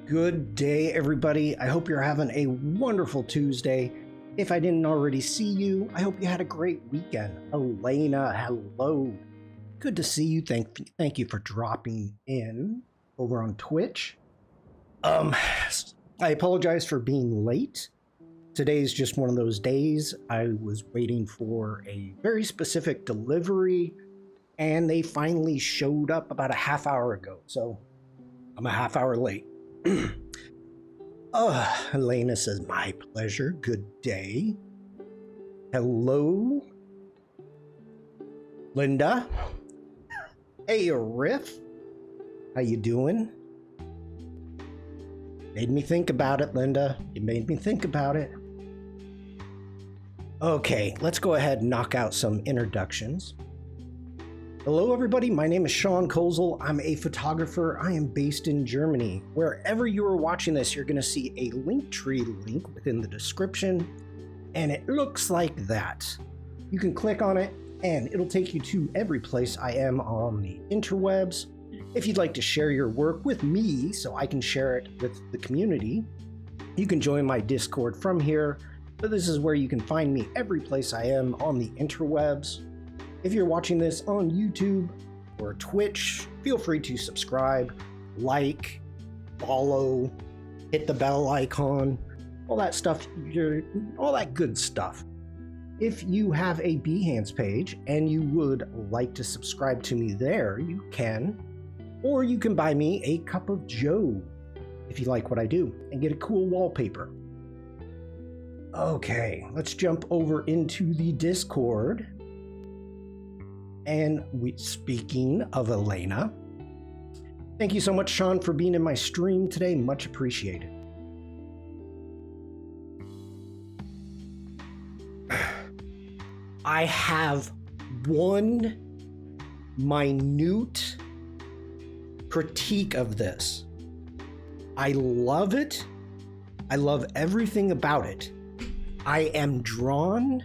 Good day, everybody. I hope you're having a wonderful Tuesday. If I didn't already see you, I hope you had a great weekend. Elena, hello. Good to see you. Thank you for dropping in over on Twitch. I apologize for being late. Today's just one of those days. I was waiting for a very specific delivery, and they finally showed up about a half hour ago. So I'm a half hour late. Elena says, my pleasure. Good day. Hello, Linda. Hey, Riff. How you doing? Made me think about it, Linda. You made me think about it. Okay, let's go ahead and knock out some introductions. Hello, everybody. My name is Shawn. I'm a photographer. I am based in Germany. Wherever you are watching this, you're going to see a Linktree link within the description, and it looks like that. You can click on it, and it'll take you to every place I am on the interwebs. If you'd like to share your work with me so I can share it with the community, you can join my Discord from here. But this is where you can find me every place I am on the interwebs. If you're watching this on YouTube or Twitch, feel free to subscribe, like, follow, hit the bell icon, all that stuff, all that good stuff. If you have a Behance page and you would like to subscribe to me there, you can. Or you can buy me a cup of joe if you like what I do and get a cool wallpaper. Okay, let's jump over into the Discord. And speaking of Elena, thank you so much, Shawn, for being in my stream today. Much appreciated. I have one minute critique of this. I love it. I love everything about it. I am drawn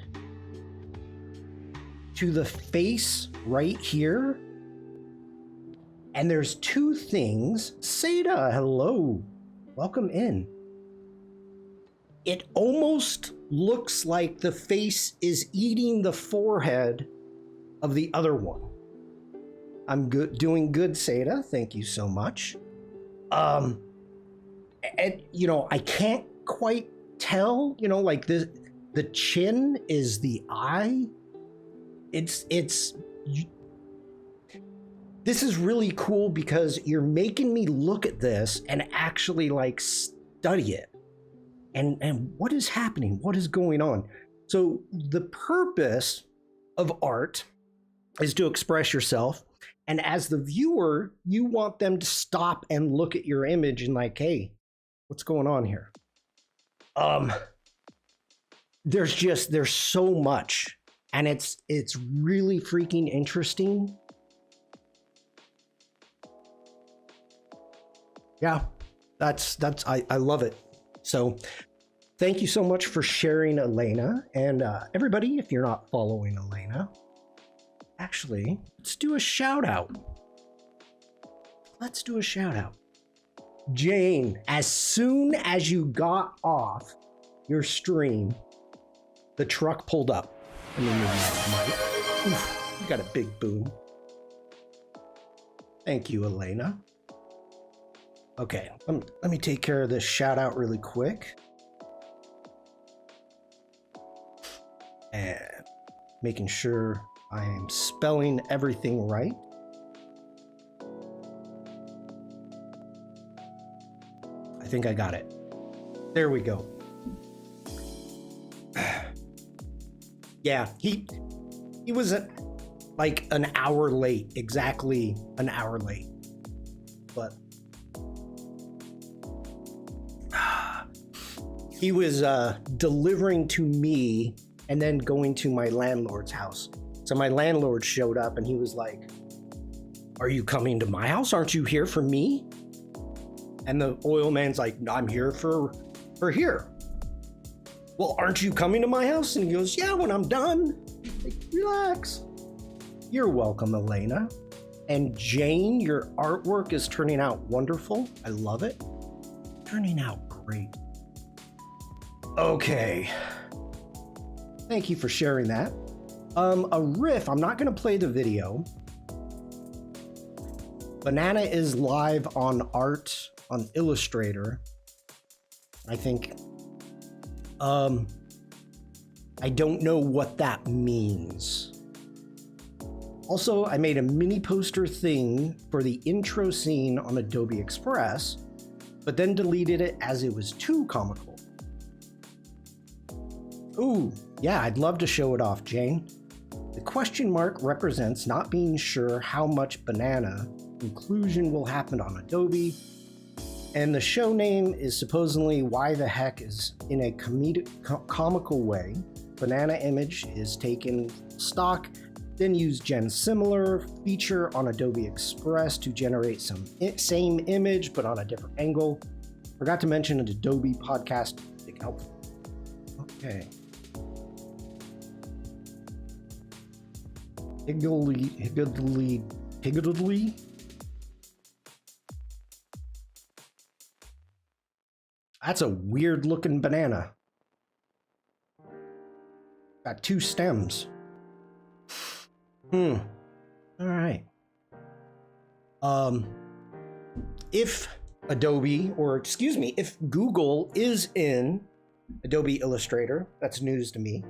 to the face right here, and there's two things. Seda, hello, welcome in. It almost looks like the face is eating the forehead of the other one. I'm doing good, Seda, thank you so much. And I can't quite tell, like the chin is the eye. This is really cool because you're making me look at this and actually like study it. And what is happening? What is going on? So the purpose of art is to express yourself. And as the viewer, you want them to stop and look at your image and like, hey, what's going on here? There's so much. And it's really freaking interesting. Yeah, I love it. So thank you so much for sharing, Elena. And everybody, if you're not following Elena, actually, let's do a shout out. Let's do a shout out. Jane, as soon as you got off your stream, the truck pulled up. And then you got a big boom. Thank you, Elena. Okay, let me take care of this shout out really quick. And making sure I am spelling everything right. I think I got it. There we go. Yeah, he was like an hour late, exactly an hour late. But he was delivering to me and then going to my landlord's house. So my landlord showed up and he was like, "Are you coming to my house? Aren't you here for me?" And the oil man's like, "No, I'm here for here." "Well, aren't you coming to my house?" And he goes, "Yeah, when I'm done." Like, relax. You're welcome, Elena. And Jane, your artwork is turning out wonderful. I love it. turning out great. Okay. Thank you for sharing that. A riff, I'm not going to play the video. Banana is live on art on Illustrator, I think. I don't know what that means. Also, I made a mini poster thing for the intro scene on Adobe Express, but then deleted it as it was too comical. Ooh, yeah, I'd love to show it off, Jane. The question mark represents not being sure how much banana inclusion will happen on Adobe, and the show name is supposedly Why the Heck is in a comical way. Banana image is taken stock, then use Gen Similar feature on Adobe Express to generate some same image but on a different angle. Forgot to mention an Adobe podcast big helpful. Okay. Higgledy. That's a weird looking banana. Got two stems. All right. If Adobe, or excuse me, if Google is in Adobe Illustrator, that's news to me.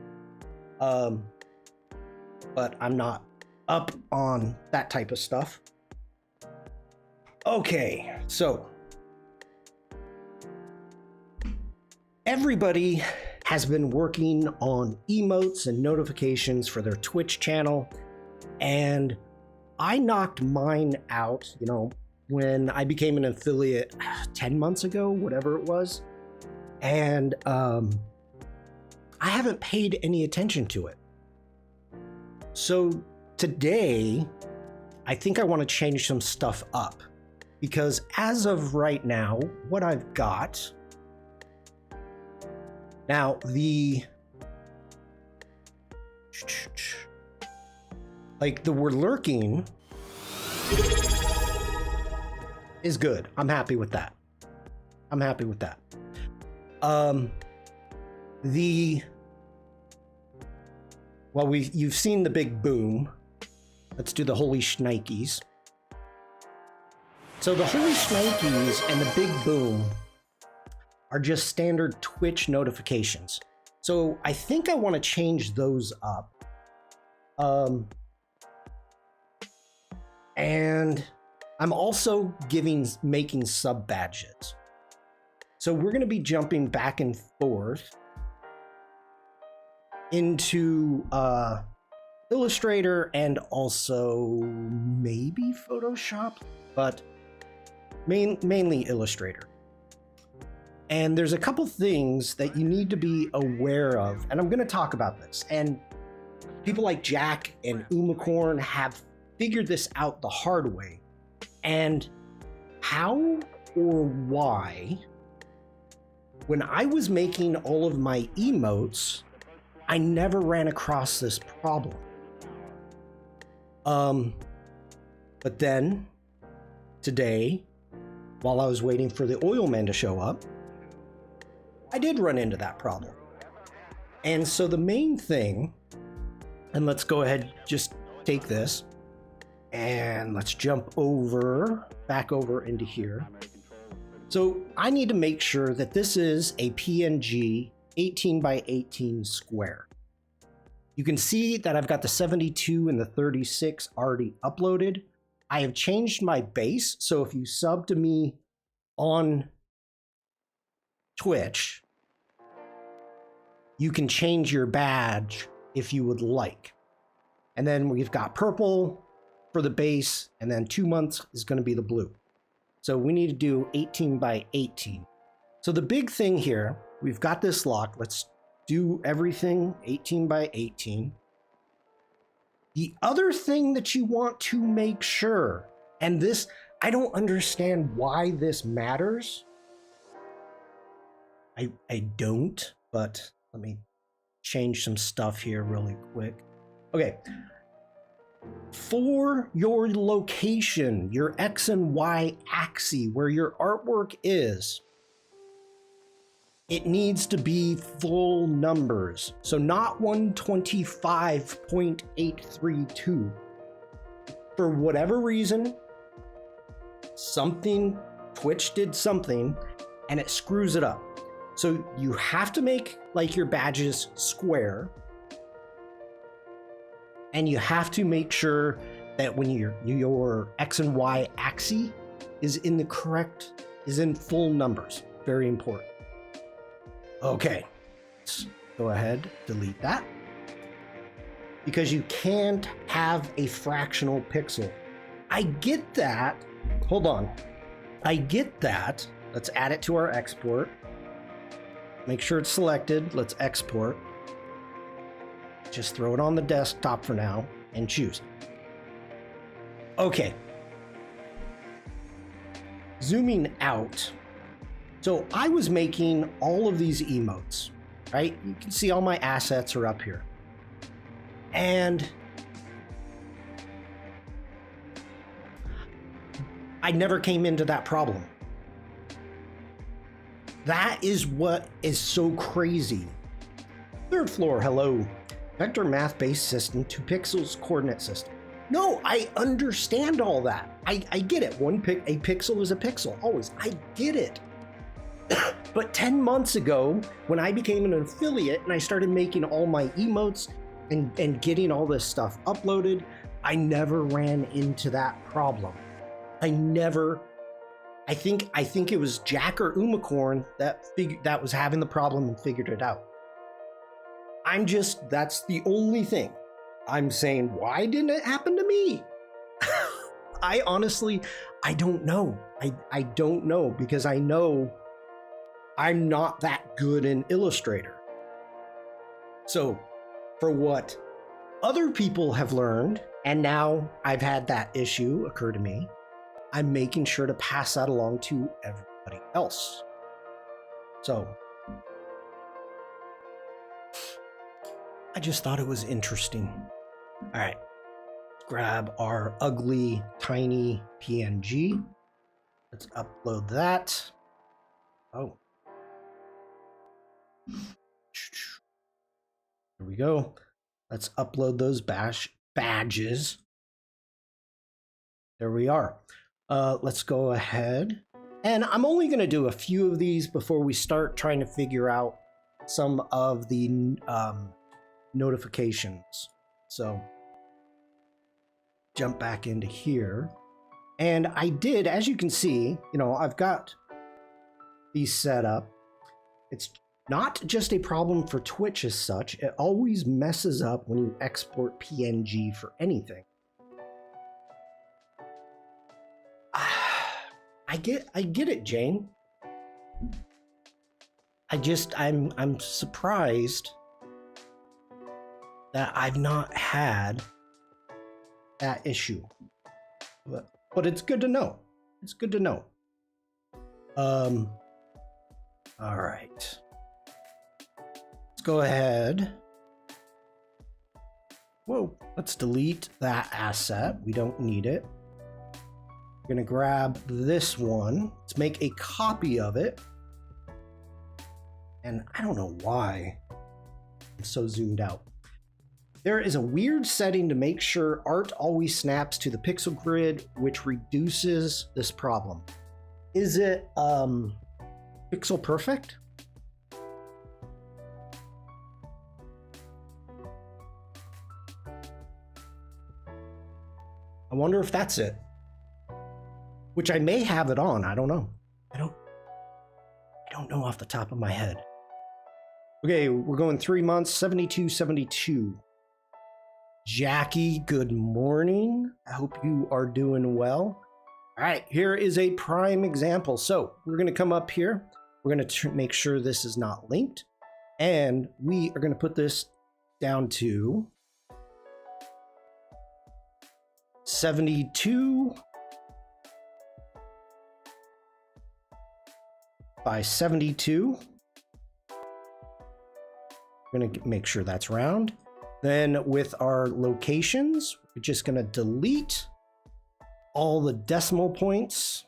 But I'm not up on that type of stuff. Okay, so everybody has been working on emotes and notifications for their Twitch channel, and I knocked mine out, when I became an affiliate 10 months ago, whatever it was, and I haven't paid any attention to it. So today, I think I want to change some stuff up, because as of right now, what I've got now, the we're lurking is good. I'm happy with that. You've seen the big boom. Let's do the holy shnikes. So the holy shnikes and the big boom are just standard Twitch notifications. So I think I want to change those up. And I'm also making sub badges. So we're going to be jumping back and forth into Illustrator and also maybe Photoshop, but mainly Illustrator. And there's a couple things that you need to be aware of, and I'm going to talk about this. And people like Jack and Umacorn have figured this out the hard way. And how or why, when I was making all of my emotes, I never ran across this problem. But then today, while I was waiting for the oil man to show up, I did run into that problem. And so the main thing, and let's go ahead, just take this, and let's jump back over into here. So I need to make sure that this is a PNG 18 by 18 square. You can see that I've got the 72 and the 36 already uploaded. I have changed my base, so if you sub to me on Twitch, you can change your badge if you would like. And then we've got purple for the base, and then 2 months is going to be the blue. So we need to do 18 by 18. So the big thing here, we've got this lock. Let's do everything 18 by 18. The other thing that you want to make sure, and this, I don't understand why this matters. I don't, but let me change some stuff here really quick. Okay. For your location, your X and Y axis, where your artwork is, it needs to be full numbers. So not 125.832. For whatever reason, Twitch did something and it screws it up. So you have to make like your badges square, and you have to make sure that when your X and Y axis is in full numbers. Very important. Okay, let's go ahead, delete that. Because you can't have a fractional pixel. I get that. Hold on. I get that. Let's add it to our export. Make sure it's selected. Let's export. Just throw it on the desktop for now and choose. Okay. Zooming out. So I was making all of these emotes, right? You can see all my assets are up here. And I never came into that problem. That is what is so crazy. Third floor, hello. Vector math-based system, 2 pixels coordinate system. No, I understand all that. I get it. A pixel is a pixel, always. I get it. But 10 months ago, when I became an affiliate and I started making all my emotes and getting all this stuff uploaded, I never ran into that problem. I think it was Jack or Umacorn that was having the problem and figured it out. That's the only thing. I'm saying, why didn't it happen to me? I honestly don't know. I don't know, because I know I'm not that good in Illustrator. So for what other people have learned, and now I've had that issue occur to me, I'm making sure to pass that along to everybody else. So I just thought it was interesting. All right, grab our ugly, tiny PNG. Let's upload that. Oh. Here we go. Let's upload those badges. There we are. Let's go ahead. And I'm only going to do a few of these before we start trying to figure out some of the notifications. So jump back into here. And I did, as you can see, I've got these set up. It's not just a problem for Twitch as such. It always messes up when you export PNG for anything. I get it, Jane. I'm surprised that I've not had that issue. But it's good to know. It's good to know. All right. Let's go ahead. Whoa, let's delete that asset. We don't need it. We're gonna grab this one. Let's make a copy of it. And I don't know why I'm so zoomed out. There is a weird setting to make sure art always snaps to the pixel grid, which reduces this problem. Is it pixel perfect? I wonder if that's it. Which I may have it on. I don't know. I don't know off the top of my head. Okay, we're going 3 months, 7272. Jackie, good morning. I hope you are doing well. All right, here is a prime example. So we're going to come up here. We're going to make sure this is not linked. And we are going to put this down to 72 by 72. We're going to make sure that's round. Then with our locations, we're just going to delete all the decimal points.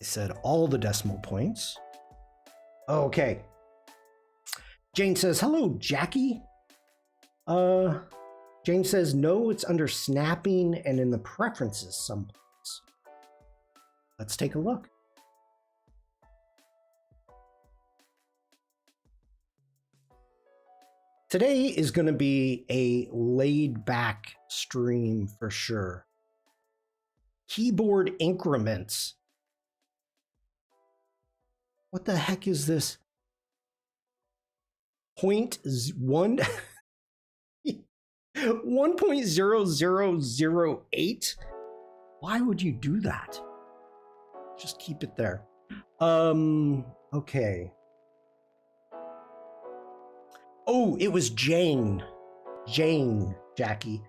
I said all the decimal points. Okay. Jane says, hello, Jackie. Jane says, no, it's under snapping and in the preferences someplace. Let's take a look. Today is going to be a laid back stream for sure. Keyboard increments. What the heck is this? 1.0008? Why would you do that? Just keep it there. Okay. Oh, it was Jane. Jane, Jackie.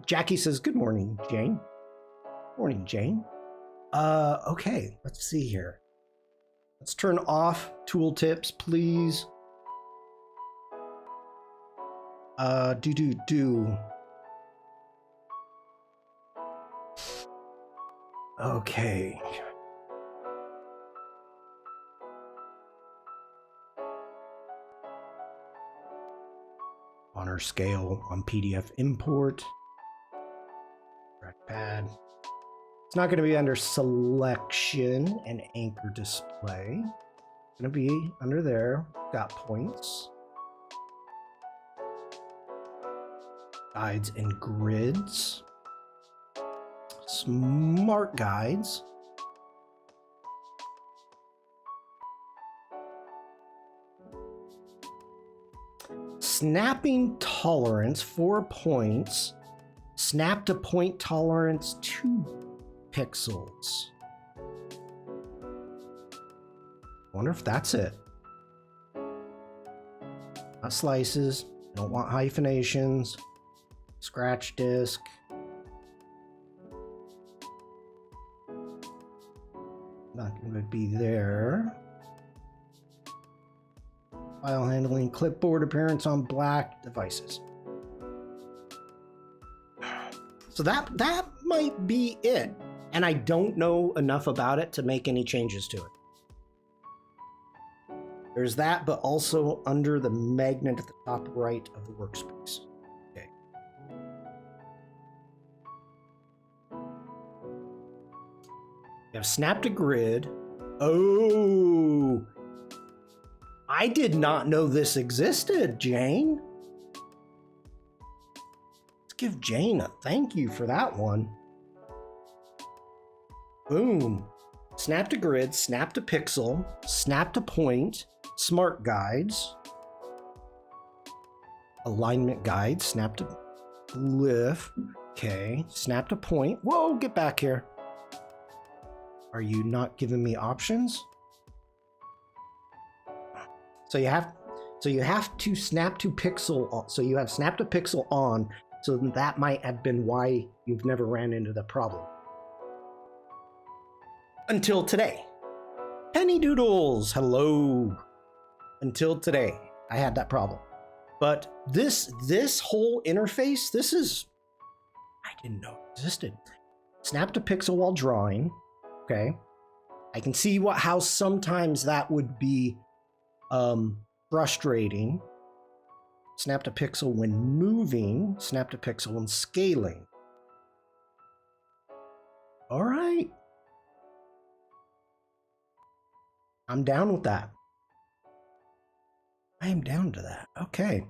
Jackie says, good morning, Jane. Morning, Jane. Okay, let's see here. Let's turn off tooltips, please. Okay. Honor scale on PDF import. Trackpad. It's not going to be under selection and anchor display. It's going to be under there. Got points. Guides and grids. Smart guides. Snapping tolerance 4 points. Snap to point tolerance 2 pixels. Wonder if that's it. Not slices. Don't want hyphenations. Scratch disk. Not going to be there. File handling, clipboard appearance on black devices. So that might be it. And I don't know enough about it to make any changes to it. There's that, but also under the magnet at the top right of the workspace. Okay. You have snap to grid. Oh, I did not know this existed, Jane. Let's give Jane a thank you for that one. Boom. Snap to grid, snap to pixel, snap to point, smart guides, alignment guide, snap to glyph. Okay, snap to point. Whoa, get back here. Are you not giving me options? So you have to snap to pixel. So you have snap to pixel on. So that might have been why you've never ran into the problem. Until today. Penny Doodles, hello. Until today, I had that problem. But this whole interface, I didn't know it existed. Snap to pixel while drawing. Okay. I can see how sometimes that would be frustrating. Snap to pixel when moving, snap to pixel when scaling. All right. I'm down with that. I am down to that. Okay.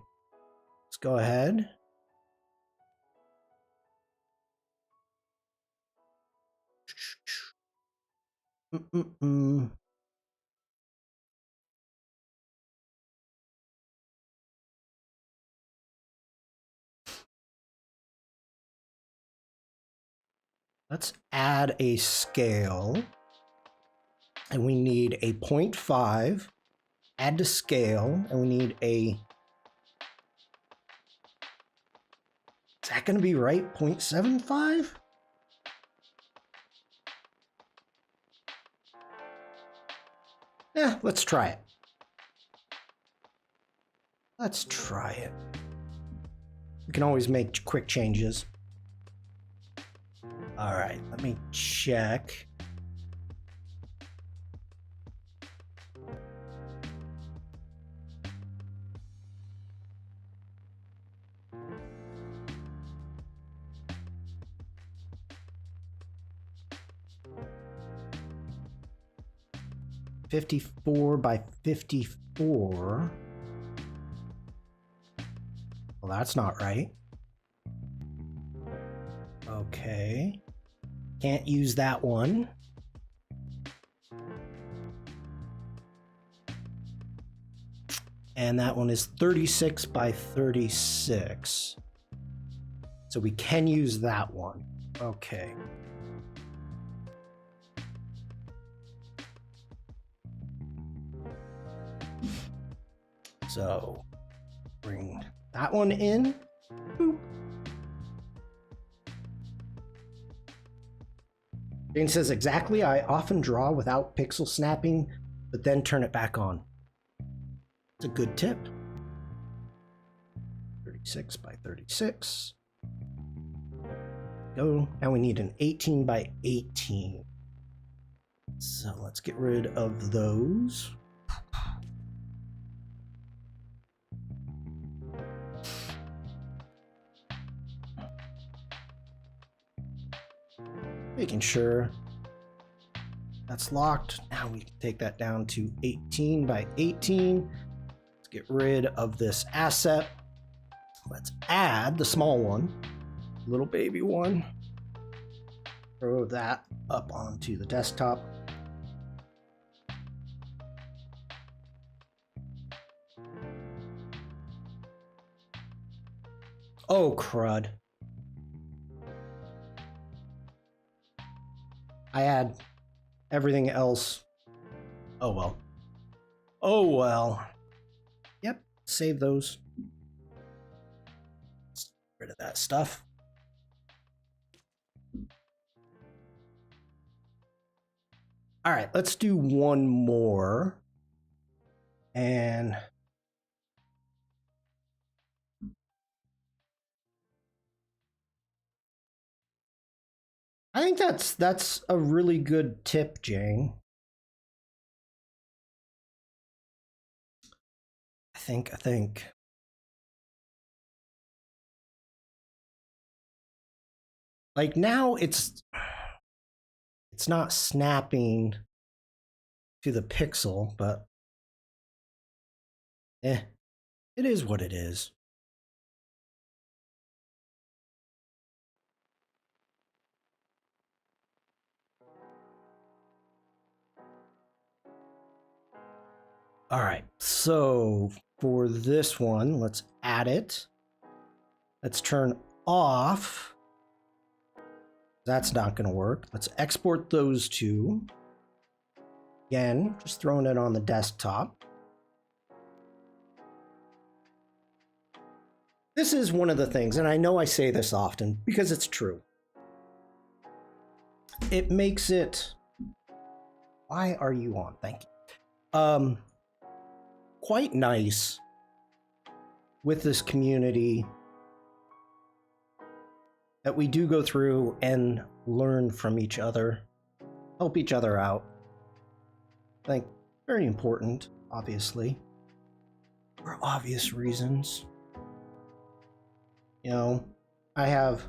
Let's go ahead. Let's add a scale. And we need a 0.5. Add to scale. And we need a... Is that going to be right? 0.75? Yeah, let's try it. Let's try it. We can always make quick changes. All right, let me check. 54 by 54. Well, that's not right. Okay. Can't use that one. And that one is 36 by 36. So we can use that one. Okay. So bring that one in. Boop. Jane says, exactly. I often draw without pixel snapping, but then turn it back on. It's a good tip. 36 by 36. Go. Now we need an 18 by 18. So let's get rid of those. Making sure that's locked. Now we can take that down to 18 by 18. Let's get rid of this asset. Let's add the small one, little baby one. Throw that up onto the desktop. Oh, crud. I add everything else. Oh, well. Oh, well. Yep, save those. Let's get rid of that stuff. All right, let's do one more. And I think that's a really good tip, Jane. I think. Like now it's not snapping to the pixel, but it is what it is. All right, so for this one, let's add it. Let's turn off. That's not going to work. Let's export those two. Again, just throwing it on the desktop. This is one of the things, and I know I say this often because it's true. It makes it... Why are you on? Thank you. Quite nice with this community that we do go through and learn from each other, help each other out. I think very important, obviously, for obvious reasons. You know, I have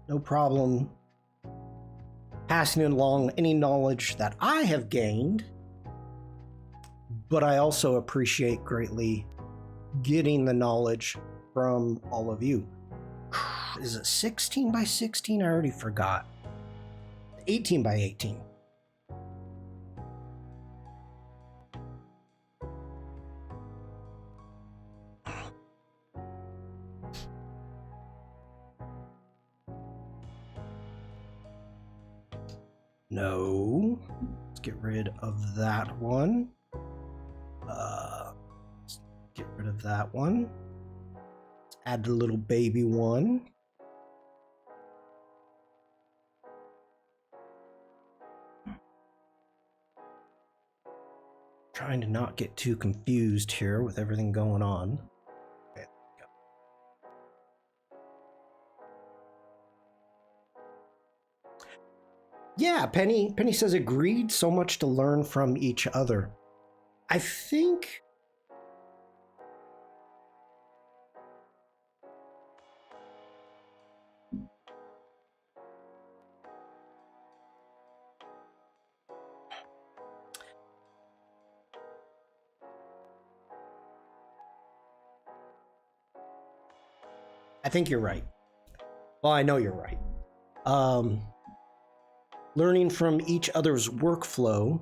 no problem passing along any knowledge that I have gained, but I also appreciate greatly getting the knowledge from all of you. Is it 16 by 16? I already forgot. 18 by 18. No. Let's get rid of that one. Let's get rid of that one. Let's add the little baby one. Trying to not get too confused here with everything going on. Okay, there we go. Yeah, Penny says agreed. So much to learn from each other. I think I think you're right. Well, I know you're right. Learning from each other's workflow,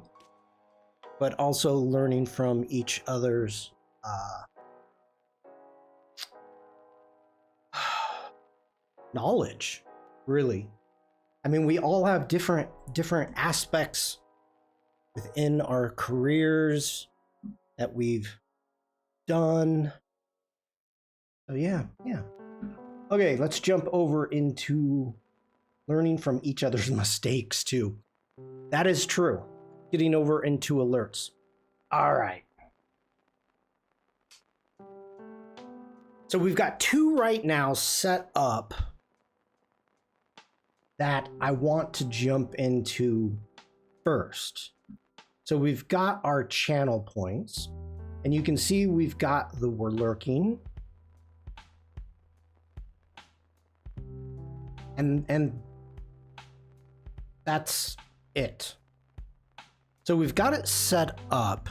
but also learning from each other's knowledge, really. I mean, we all have different aspects within our careers that we've done. So yeah. Okay, let's jump over into learning from each other's mistakes too. That is true. Getting over into alerts. All right. So we've got two right now set up that I want to jump into first. So we've got our channel points, and you can see we've got the we're lurking. And that's it. So we've got it set up.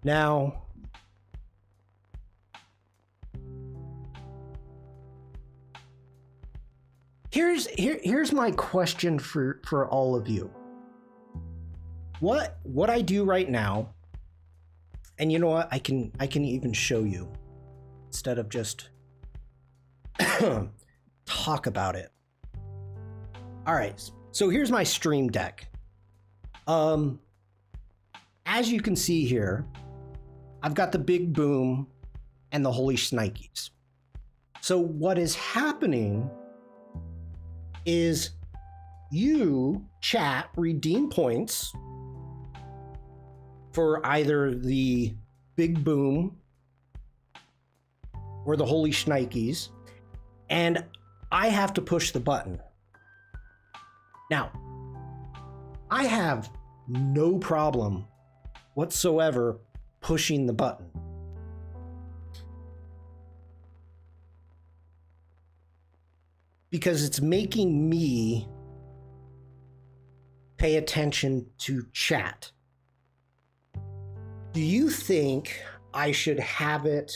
Now, here's my question for all of you. What I do right now, and you know what, I can even show you instead of just talk about it. All right, so here's my stream deck. As you can see here, I've got the big boom and the holy shnikes. So what is happening is you, chat, redeem points for either the big boom or the holy shnikes, and I have to push the button. Now, I have no problem whatsoever pushing the button. Because it's making me pay attention to chat. Do you think I should have it?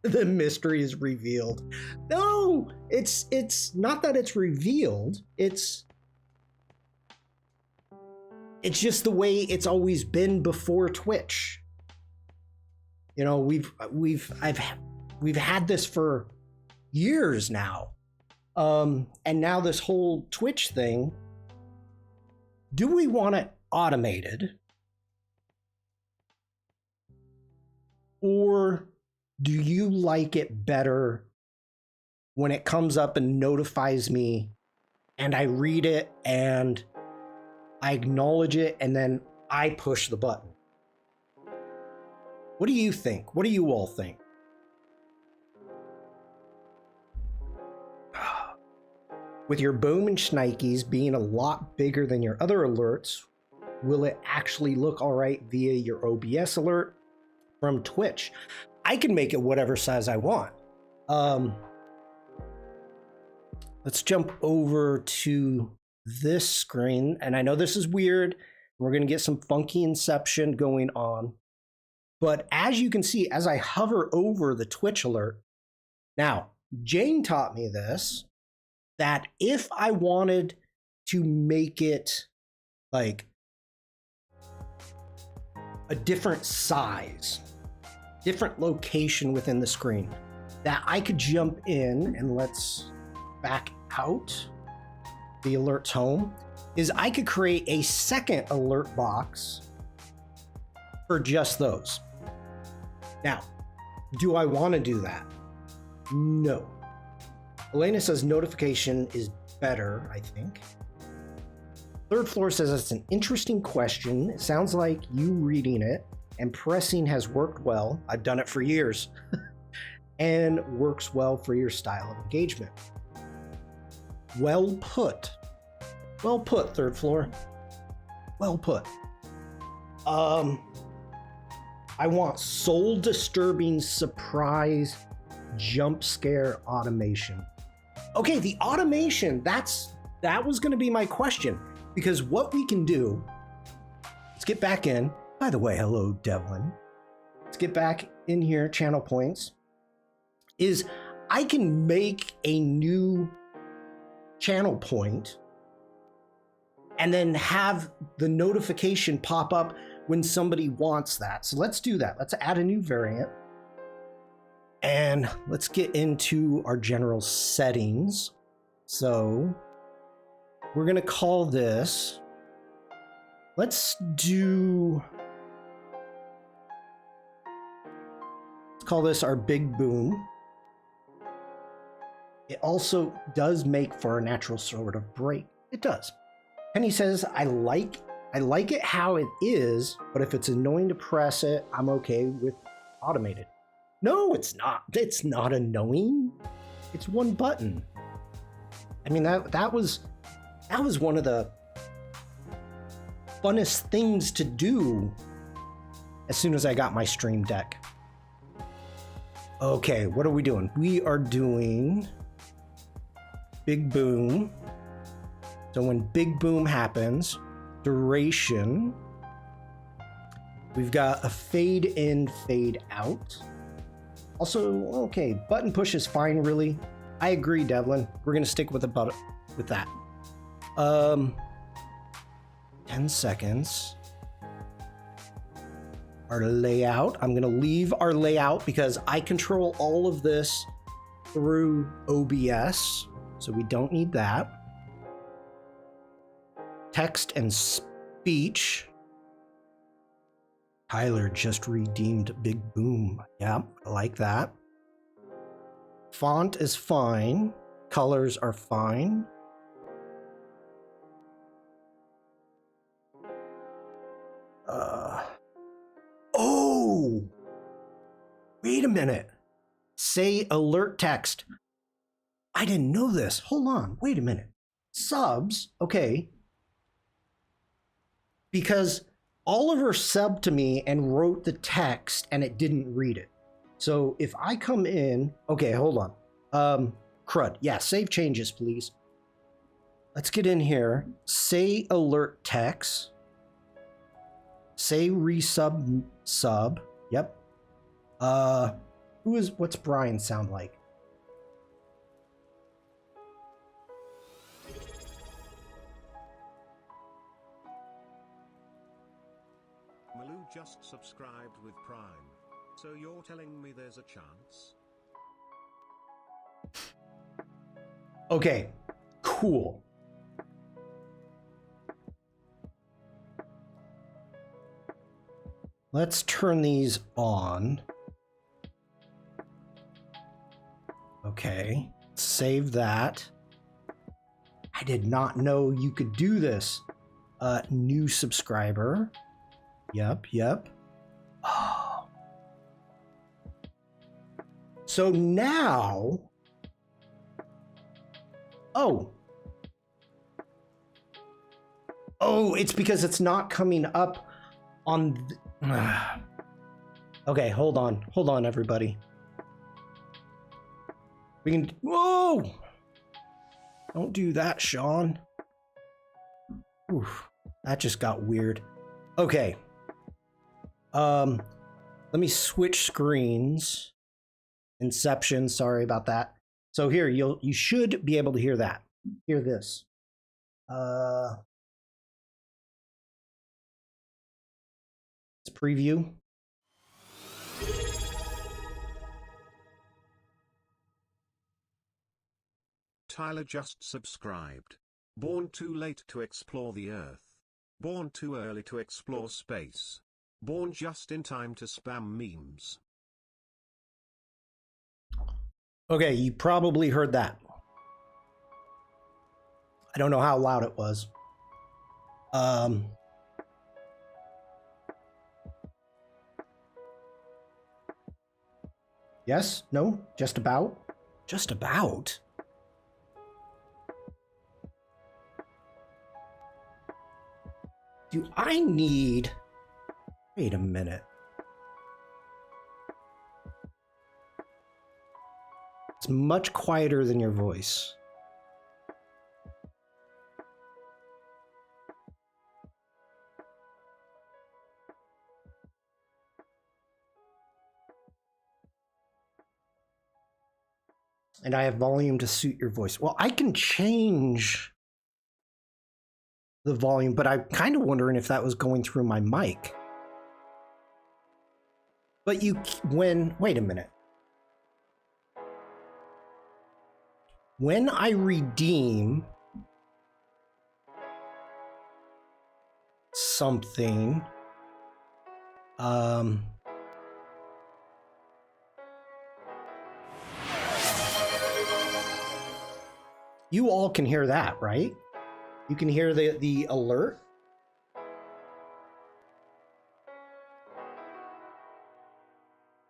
The mystery is revealed. No, it's not that it's revealed. It's just the way it's always been before Twitch. You know, we've had this for years now. And now this whole Twitch thing, do we want it automated? Or do you like it better when it comes up and notifies me and I read it and I acknowledge it and then I push the button? What do you think? What do you all think? With your boom and shnikes being a lot bigger than your other alerts, will it actually look all right via your OBS alert from Twitch? I can make it whatever size I want. Let's jump over to this screen. And I know this is weird. We're going to get some funky inception going on. But as you can see, as I hover over the Twitch alert, now, Jane taught me this, that if I wanted to make it like a different size, different location within the screen, that I could jump in, and let's back out the alerts home, is I could create a second alert box for just those. Now, do I want to do that? No. Elena says notification is better, I think. Third Floor says it's an interesting question. It sounds like you reading it and pressing has worked well. I've done it for years. And works well for your style of engagement. Well put. Well put, Third Floor. Well put. I want soul-disturbing surprise jump scare automation. Okay, the automation, that was going to be my question, because what we can do, let's get back in. By the way, hello, Devlin. Let's get back in here, channel points. is I can make a new channel point and then have the notification pop up when somebody wants that. So let's do that. Let's add a new variant. And let's get into our general settings. So we're gonna call this, let's call this our big boom. It also does make for a natural sort of break. It does. Penny says, I like it how it is, but if it's annoying to press it, I'm okay with automated. No, it's not. It's not annoying. It's one button. I mean, that was one of the funnest things to do as soon as I got my Stream Deck. Okay, what are we doing? We are doing big boom. So when big boom happens, duration, we've got a fade in, fade out. Also, okay, button push is fine, really. I agree, Devlin. We're gonna stick with the button with that. 10 seconds. Our layout, I'm gonna leave our layout because I control all of this through OBS, so we don't need that. Text and speech. Tyler just redeemed Big Boom. Yeah, I like that. Font is fine. Colors are fine. Oh! Wait a minute. Say alert text. I didn't know this. Hold on. Wait a minute. Subs. Okay. Because Oliver subbed to me and wrote the text and it didn't read it. So if I come in, okay, hold on. Crud. Yeah, save changes, please. Let's get in here. Say alert text. Say resub sub. Yep. What's Brian sound like? Malou just subscribed with Prime. So you're telling me there's a chance? Okay, cool. Let's turn these on. Okay, save that. I did not know you could do this. New subscriber. Yep. Oh. So now, oh, it's because it's not coming up on okay, hold on everybody. We can, whoa, don't do that, Shawn. Oof, that just got weird. Okay, let me switch screens. Inception, sorry about that. So here, you should be able to hear that. Hear this. Let's preview. Tyler just subscribed. Born too late to explore the Earth. Born too early to explore space. Born just in time to spam memes. Okay, you probably heard that. I don't know how loud it was. Yes? No? Just about? Just about? Do I need... Wait a minute. It's much quieter than your voice. And I have volume to suit your voice. Well, I can change the volume, but I'm kind of wondering if that was going through my mic. But wait a minute. When I redeem something, you all can hear that, right? You can hear the alert.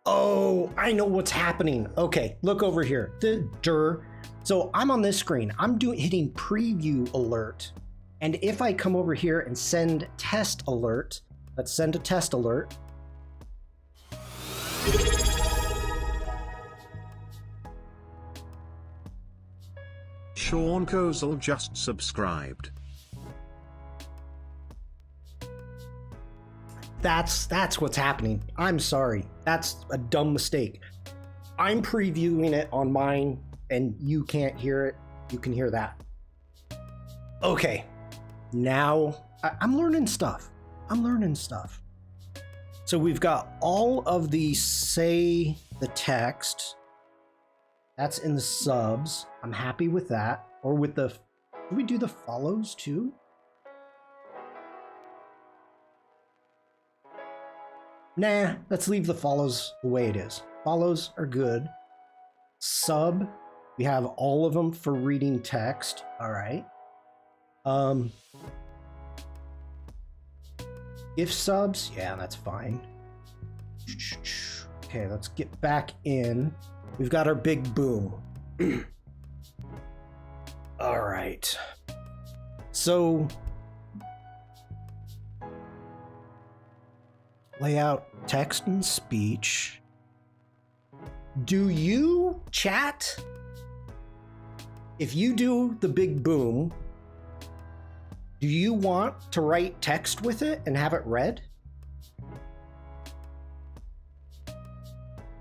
Oh, I know what's happening. Okay, look over here. So I'm on this screen. I'm hitting preview alert. And if I come over here and send test alert, let's send a test alert. Shawn Kozel just subscribed. That's what's happening. I'm sorry. That's a dumb mistake. I'm previewing it on mine and you can't hear it. You can hear that. Okay. Now I'm learning stuff. So we've got all of the say the text. That's in the subs. I'm happy with that. Or with do we do the follows too? Nah, let's leave the follows the way it is. Follows are good. Sub, we have all of them for reading text. All right. If subs, yeah, that's fine. Okay, let's get back in. We've got our big boom. All right. So layout, text and speech. Do you chat? If you do the big boom, do you want to write text with it and have it read?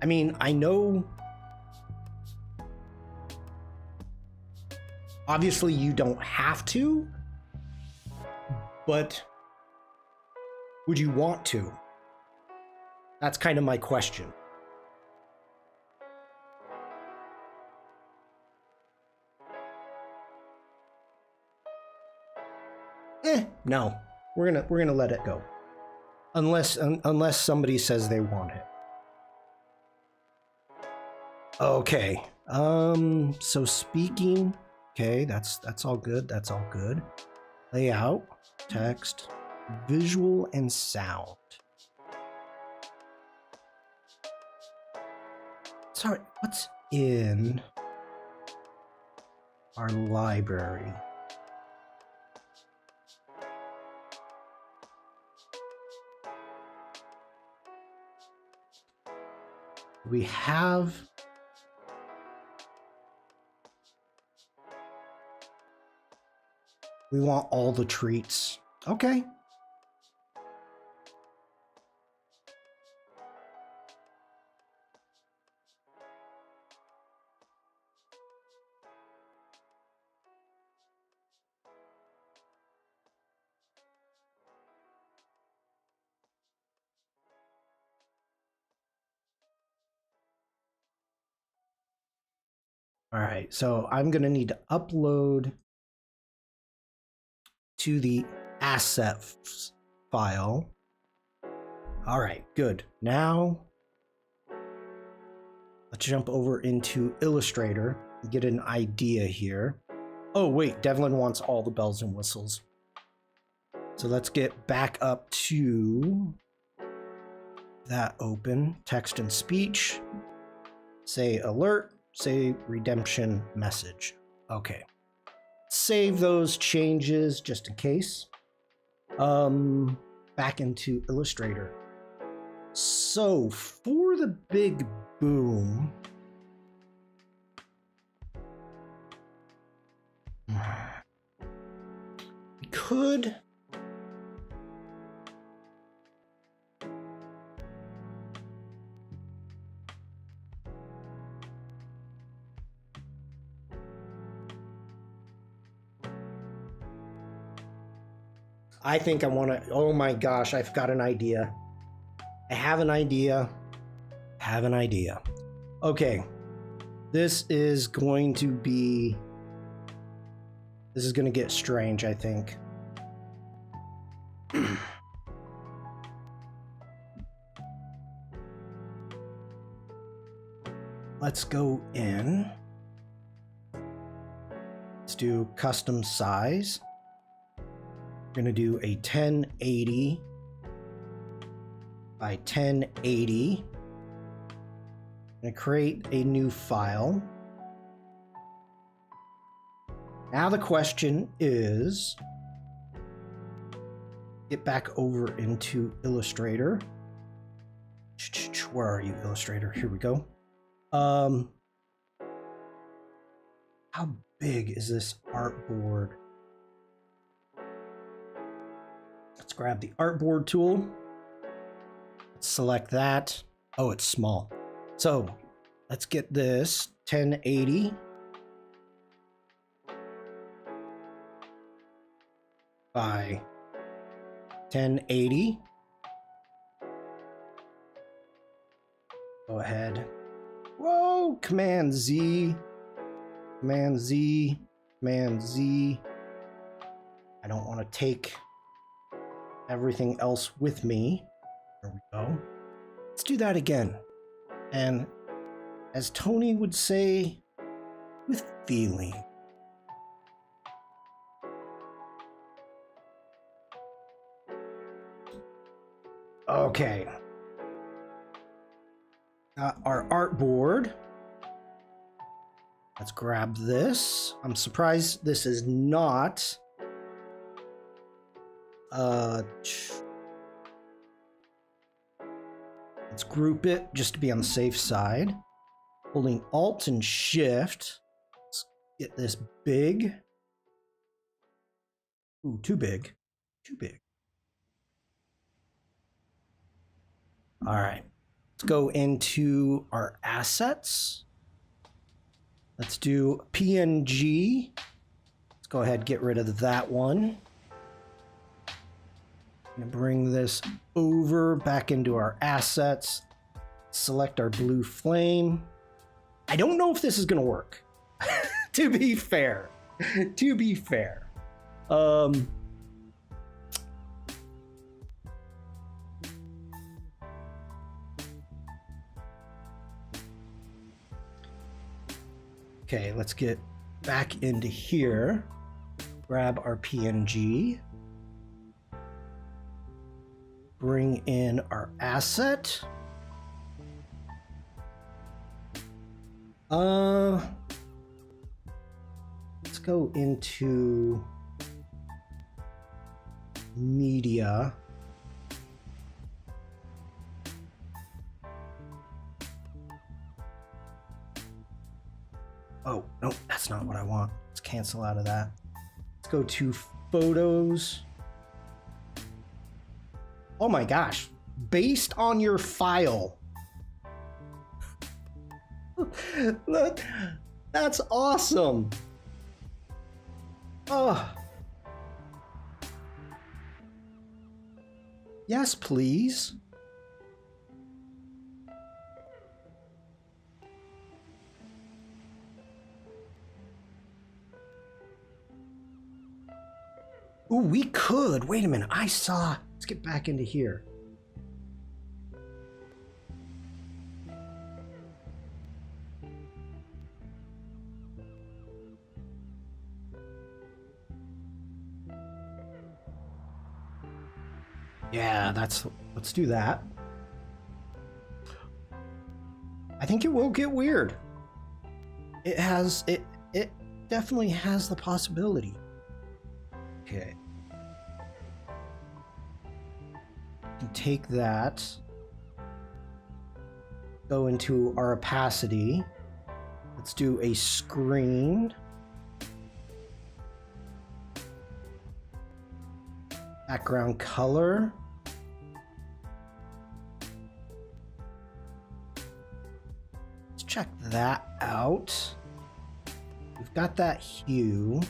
I mean, I know obviously you don't have to, but would you want to? That's kind of my question. No. We're gonna let it go. Unless somebody says they want it. Okay. So speaking, okay, that's all good. That's all good. Layout, text, visual and sound. Sorry, what's in our library? We have we want all the treats. Okay. All right, so I'm going to need to upload to the assets file. All right, good. Now, let's jump over into Illustrator and get an idea here. Oh, wait, Devlin wants all the bells and whistles. So let's get back up to that open. Text and speech. Say alert. Say redemption message. Okay. Save those changes just in case. Back into Illustrator. So for the big boom, we could I think I want to, oh my gosh, I've got an idea. I have an idea. Have an idea. Okay. This is going to get strange, I think. Let's go in. Let's do custom size. We're going to do a 1080 by 1080. I'm going to create a new file. Now the question is, get back over into Illustrator. Where are you, Illustrator? Here we go. How big is this artboard? Let's grab the artboard tool. Let's select that. Oh, it's small. So let's get this 1080 by 1080. Go ahead. Whoa, Command Z, Command Z, Command Z. I don't want to take everything else with me. There we go. Let's do that again. And as Tony would say, with feeling. Okay. Got our artboard. Let's grab this. I'm surprised this is not let's group it just to be on the safe side. Holding Alt and Shift. Let's get this big. Ooh, too big. Too big. All right. Let's go into our assets. Let's do PNG. Let's go ahead and get rid of that one. I'm going to bring this over back into our assets. Select our blue flame. I don't know if this is going to work. To be fair. To be fair. Okay, let's get back into here. Grab our PNG. Bring in our asset. Let's go into media. Oh, no, that's not what I want. Let's cancel out of that. Let's go to photos. Oh my gosh. Based on your file. Look, that's awesome. Oh. Yes, please. Ooh, we could. Wait a minute. I saw. Let's get back into here. Yeah, let's do that. I think it will get weird. It definitely has the possibility. Okay. Take that. Go into our opacity. Let's do a screen. Background color. Let's check that out. We've got that hue.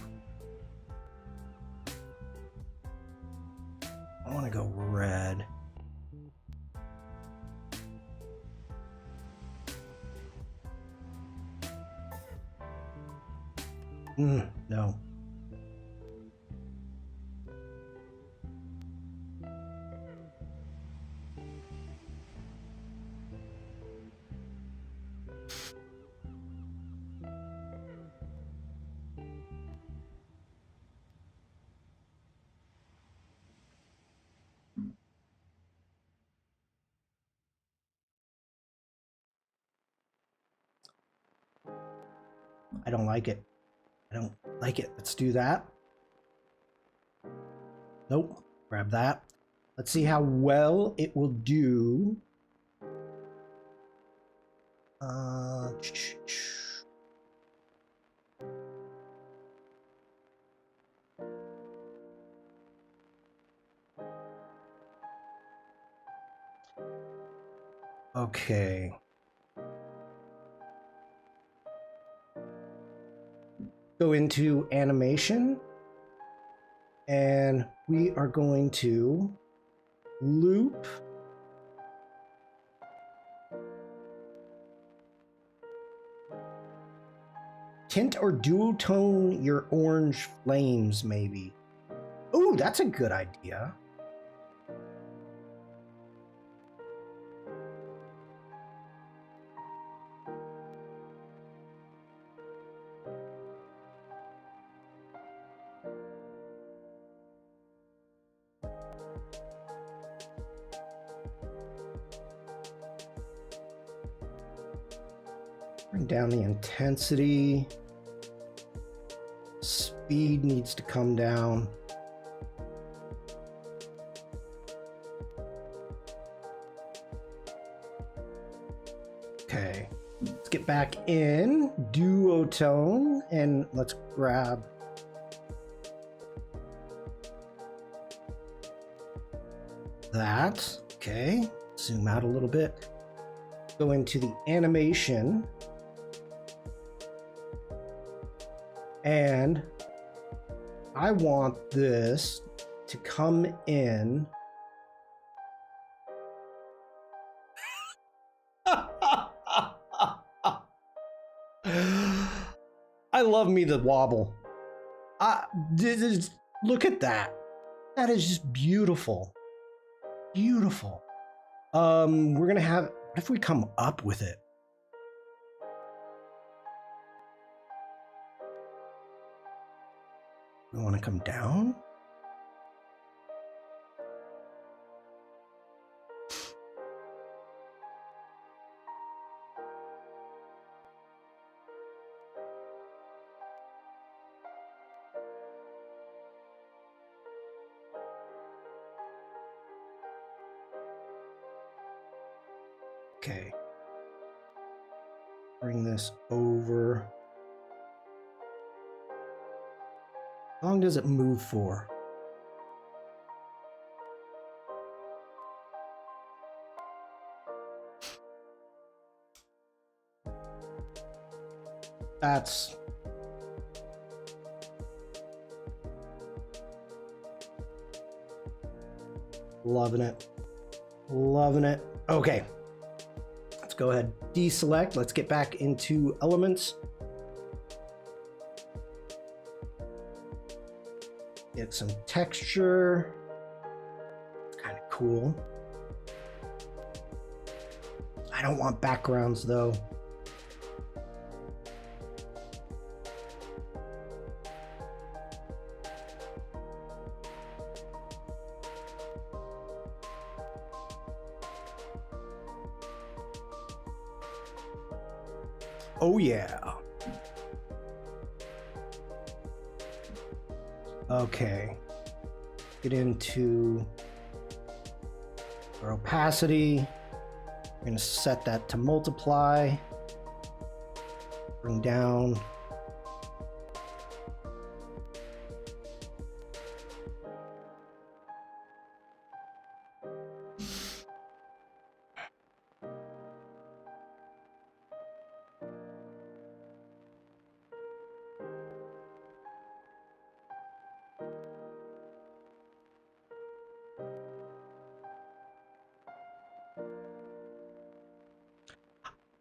I want to go red. No. I don't like it. I don't like it. Let's do that. Nope. Grab that. Let's see how well it will do. Okay. Go into animation, and we are going to loop tint or duotone your orange flames, maybe. Ooh, that's a good idea. Bring down the intensity. Speed needs to come down. Okay, let's get back in duotone and let's grab that. Okay, zoom out a little bit. Go into the animation. And I want this to come in. I love me the wobble. Look at that. That is just beautiful. Beautiful. We're gonna have, what if we come up with it? We want to come down? Okay. Bring this over. How long does it move for? That's loving it. Loving it. Okay. Let's go ahead, deselect. Let's get back into elements. Get some texture. It's kind of cool. I don't want backgrounds though. Oh yeah. Okay. Get into our opacity. We're going to set that to multiply. Bring down.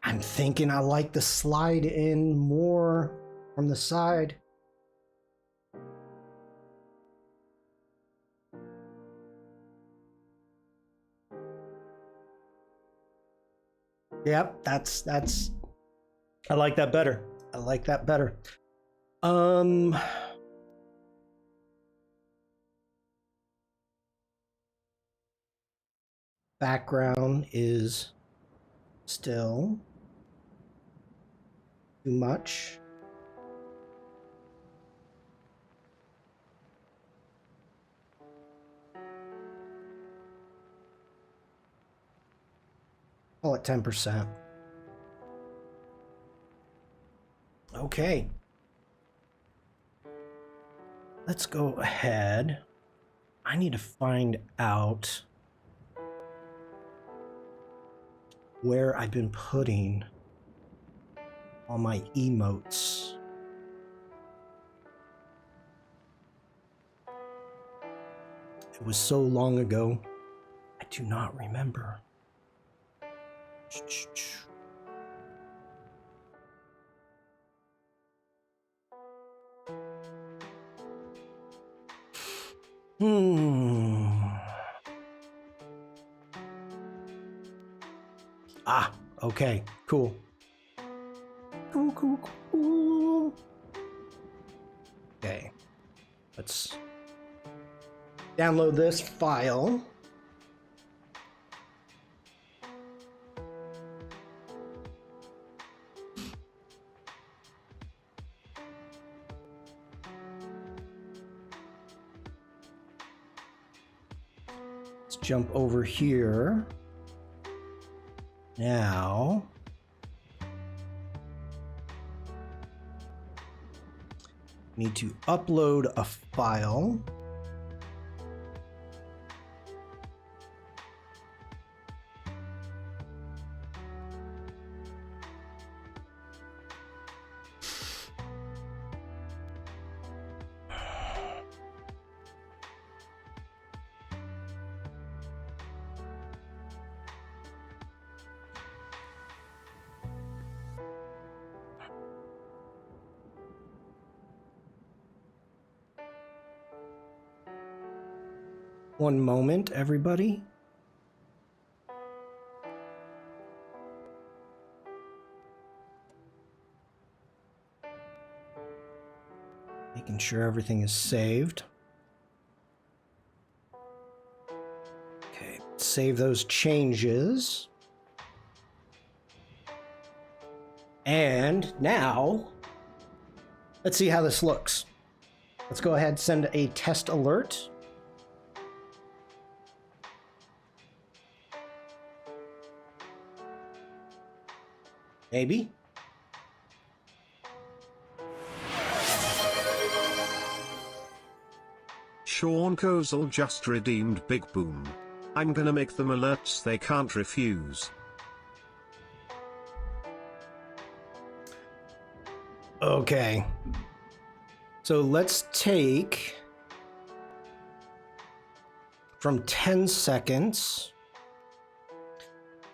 I'm thinking I like the slide in more from the side. Yep, that's I like that better. I like that better. Background is still too much. Call it 10%. Okay. Let's go ahead. I need to find out where I've been putting all my emotes. It was so long ago, I do not remember. Ah, okay, cool. Cool. Okay, let's download this file. Let's jump over here. Now, need to upload a file. One moment, everybody. Making sure everything is saved. Okay, save those changes. And now, let's see how this looks. Let's go ahead and send a test alert. Maybe. Shawn Kozel just redeemed Big Boom. I'm gonna make them alerts they can't refuse. Okay. So let's take from 10 seconds.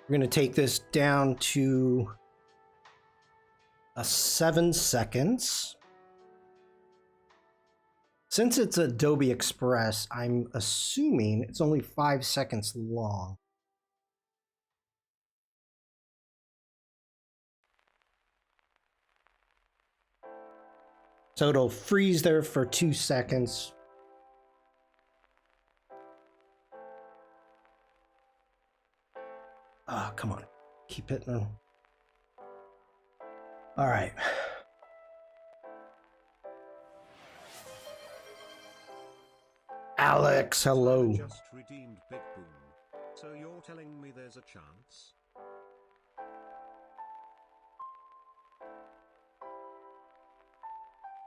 We're going to take this down to 7 seconds. Since it's Adobe Express, I'm assuming it's only 5 seconds long. So it'll freeze there for 2 seconds. Ah, come on. Keep hitting them. All right. Alex, hello. Just redeemed Big Boom. So you're telling me there's a chance?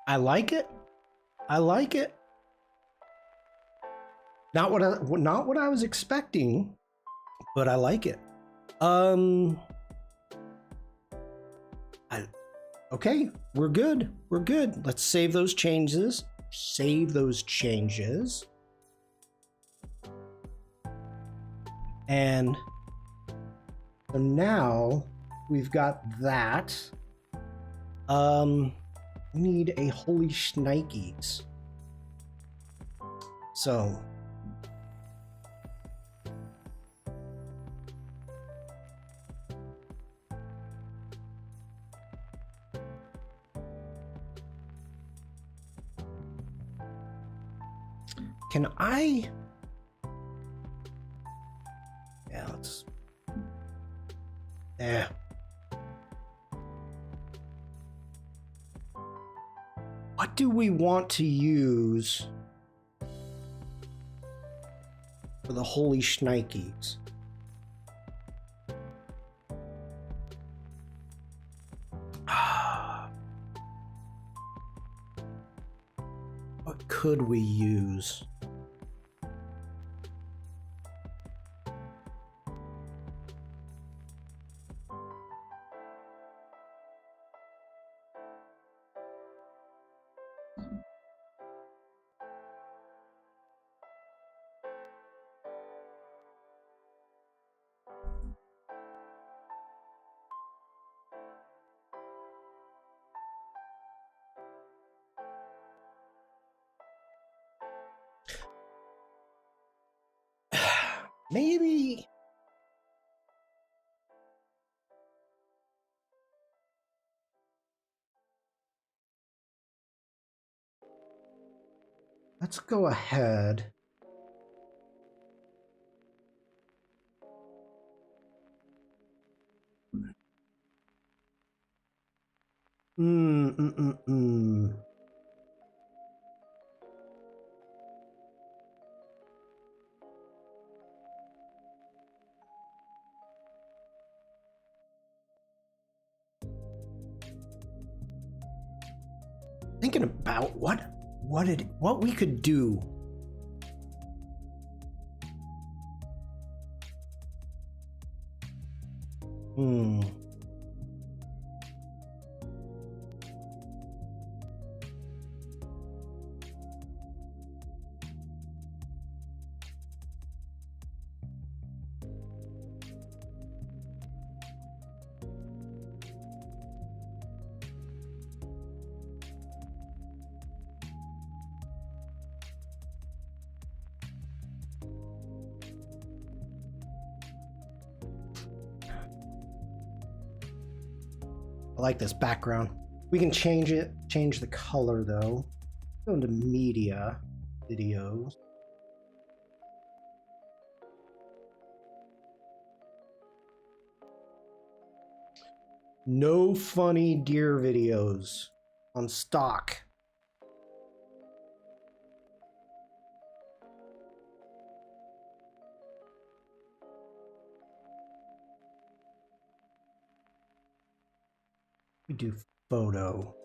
I like it. I like it. Not what I was expecting, but I like it. Okay, we're good. We're good. Let's save those changes. Save those changes. And so now we've got that. We need a holy shnikes. So can I? Yeah, let's. Yeah. What do we want to use for the holy shnikes? What could we use? Maybe. Let's go ahead. Thinking about what we could do. I like this background. We can change the color though. Go into media, videos. No funny deer videos on stock. We do photo.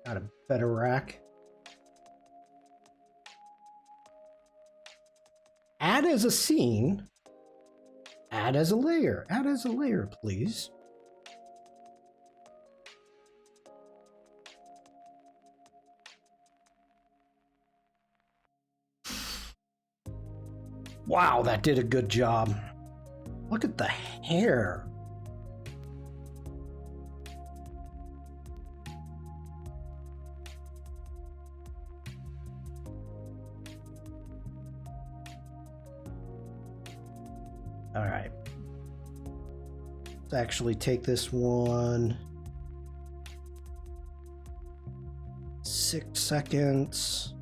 Got a better rack. Add as a scene. Add as a layer. Add as a layer, please. Wow, that did a good job. Look at the hair. All right. Let's actually take this one. 6 seconds.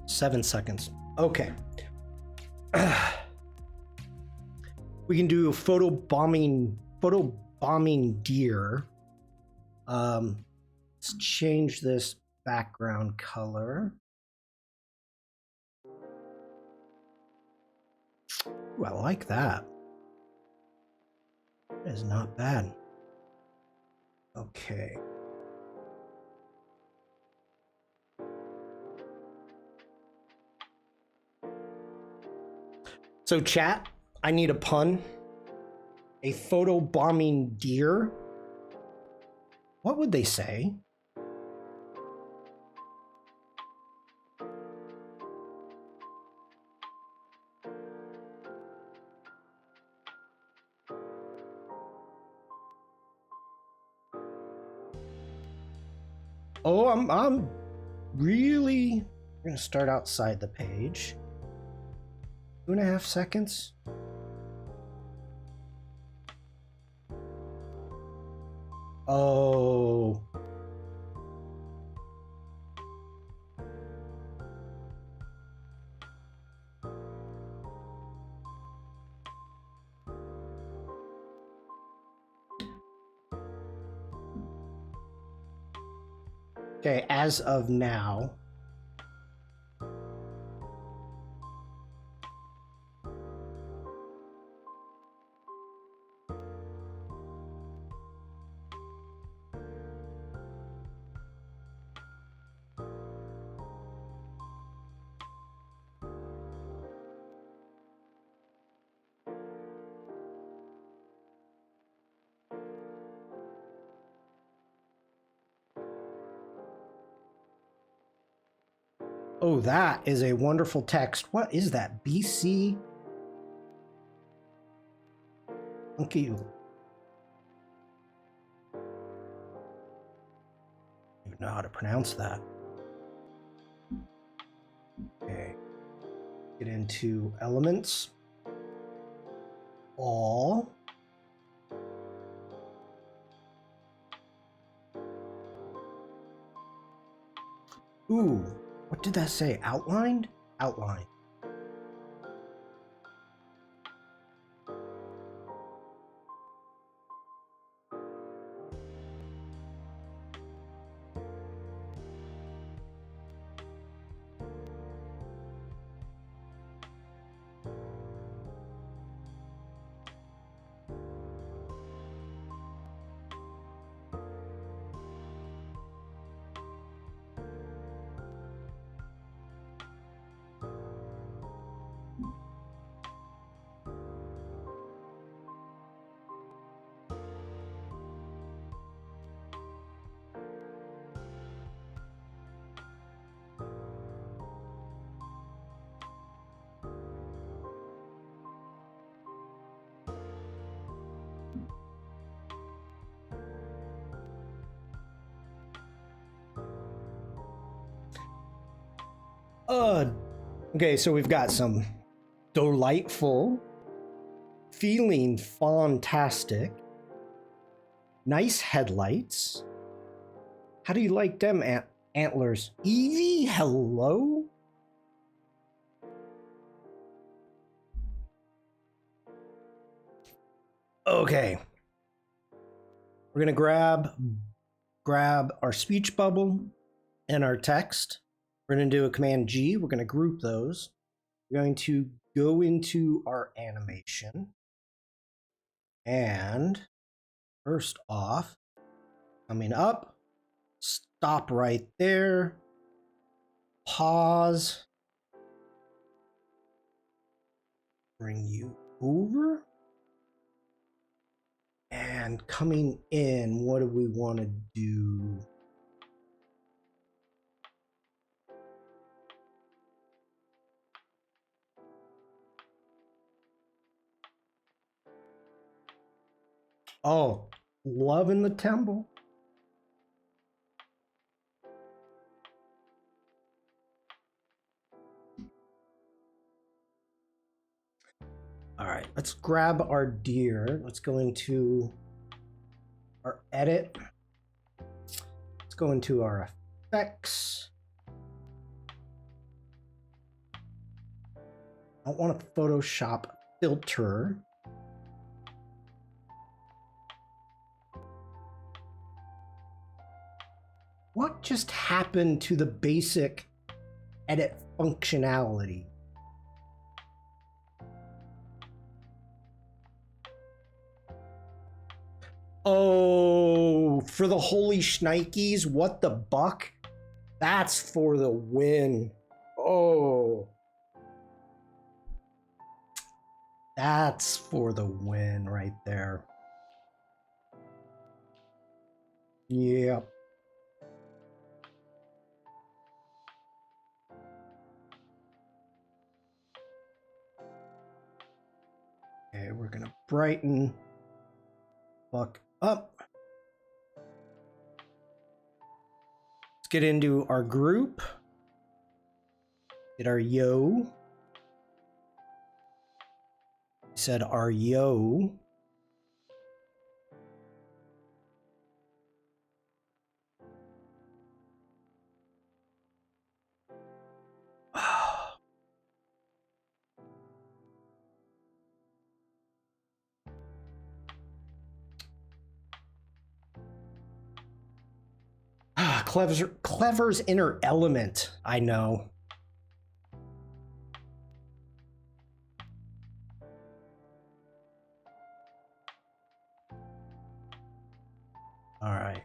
Seven seconds. Okay. We can do photo bombing deer. Let's change this background color. Ooh, I like that. That is not bad. Okay. So chat, I need a pun. A photo bombing deer. What would they say? Oh, I'm really gonna start outside the page. 2.5 seconds. Oh. Okay, as of now. Oh, that is a wonderful text. What is that? BC? Thank you. I don't even know how to pronounce that. Okay. Get into elements. All. Ooh, what did that say? Outlined? Outline. Uh, okay, so we've got some delightful, feeling fantastic, nice headlights. How do you like them antlers? Evie, hello? Okay. We're gonna grab our speech bubble and our text. We're gonna do a Command G. We're gonna group those. We're going to go into our animation. And first off, coming up, stop right there. Pause. Bring you over. And coming in, what do we want to do? Oh, loving the temple. All right, let's grab our deer. Let's go into our edit. Let's go into our effects. I want a Photoshop filter. What just happened to the basic edit functionality? Oh, for the holy shnikes, what the buck? That's for the win. Oh. That's for the win right there. Yeah. Okay, we're gonna brighten buck up. get into our group. Get our yo. Said our yo. Clever's inner element, I know. All right.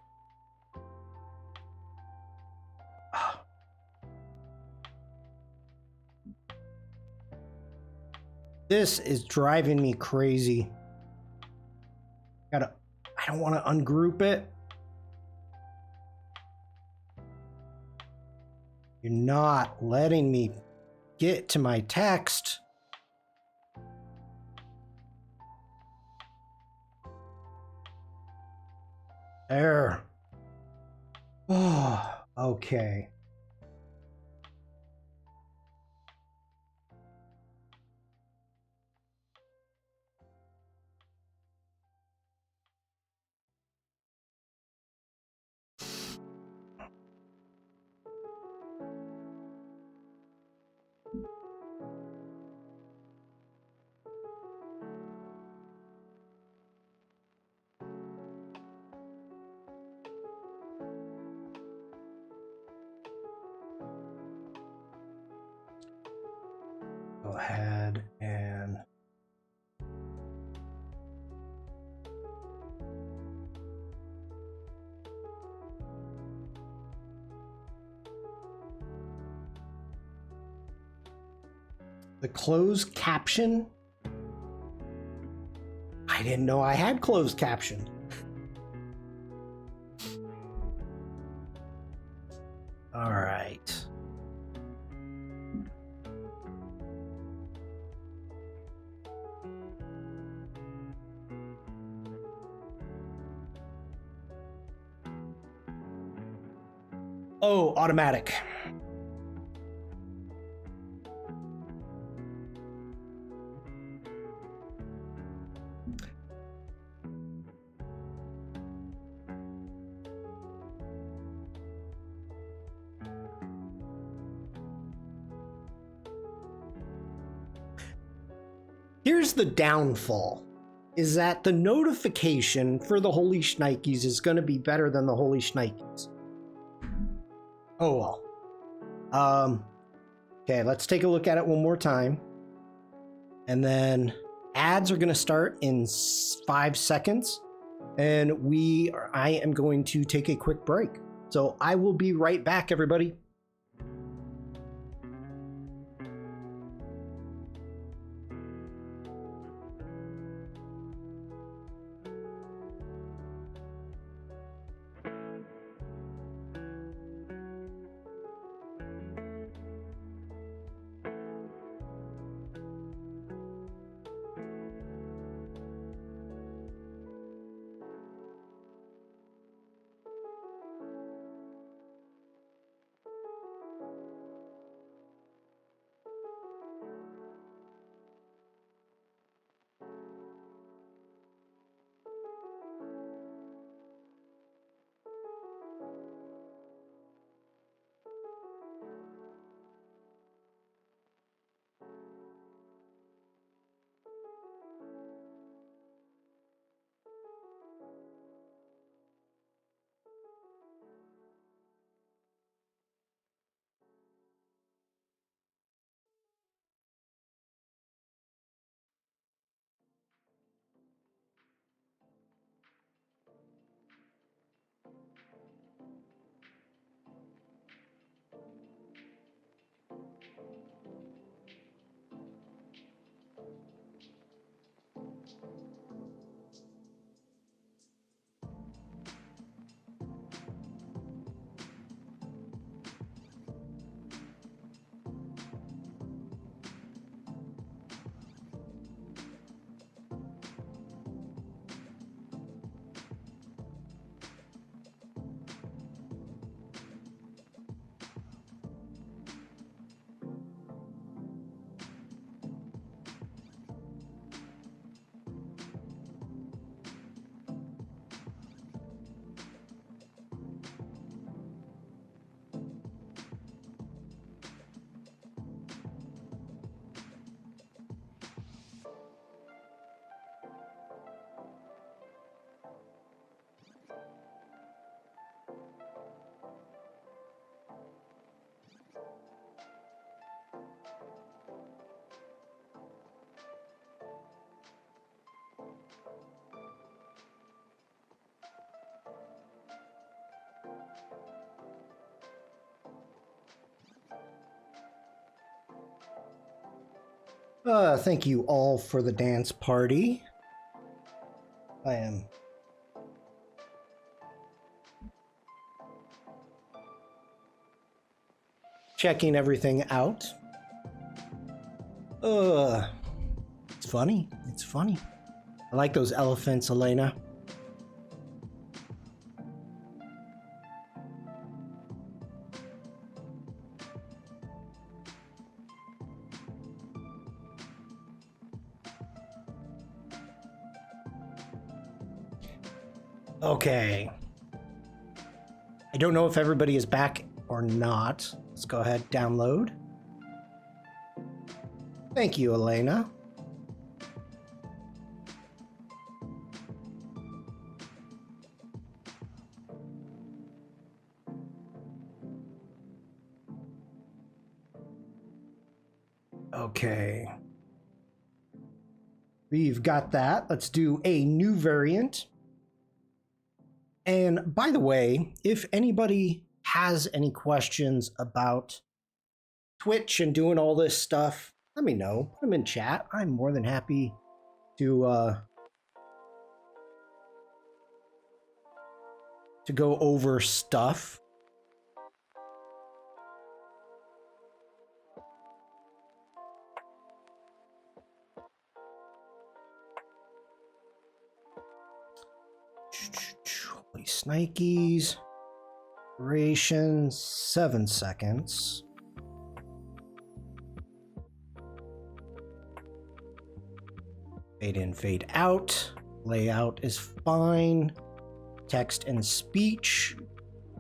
This is driving me crazy. I don't want to ungroup it. You're not letting me get to my text. There. Oh, okay. Go ahead and the closed caption. I didn't know I had closed caption. All right. Oh, automatic. Here's the downfall, is that the notification for the Holy Shnikes is going to be better than the Holy Shnikes. Oh well. Okay, let's take a look at it one more time. And then ads are going to start in 5 seconds. And I am going to take a quick break. So I will be right back, everybody. Thank you all for the dance party. I am checking everything out. It's funny. It's funny. I like those elephants, Elena. Okay. I don't know if everybody is back or not. Let's go ahead, download. Thank you, Elena. Okay. We've got that. Let's do a new variant. And by the way, if anybody has any questions about Twitch and doing all this stuff, let me know. Put them in chat. I'm more than happy to go over stuff. Holy Snikes. Duration 7 seconds. Fade in, fade out. Layout is fine. Text and speech.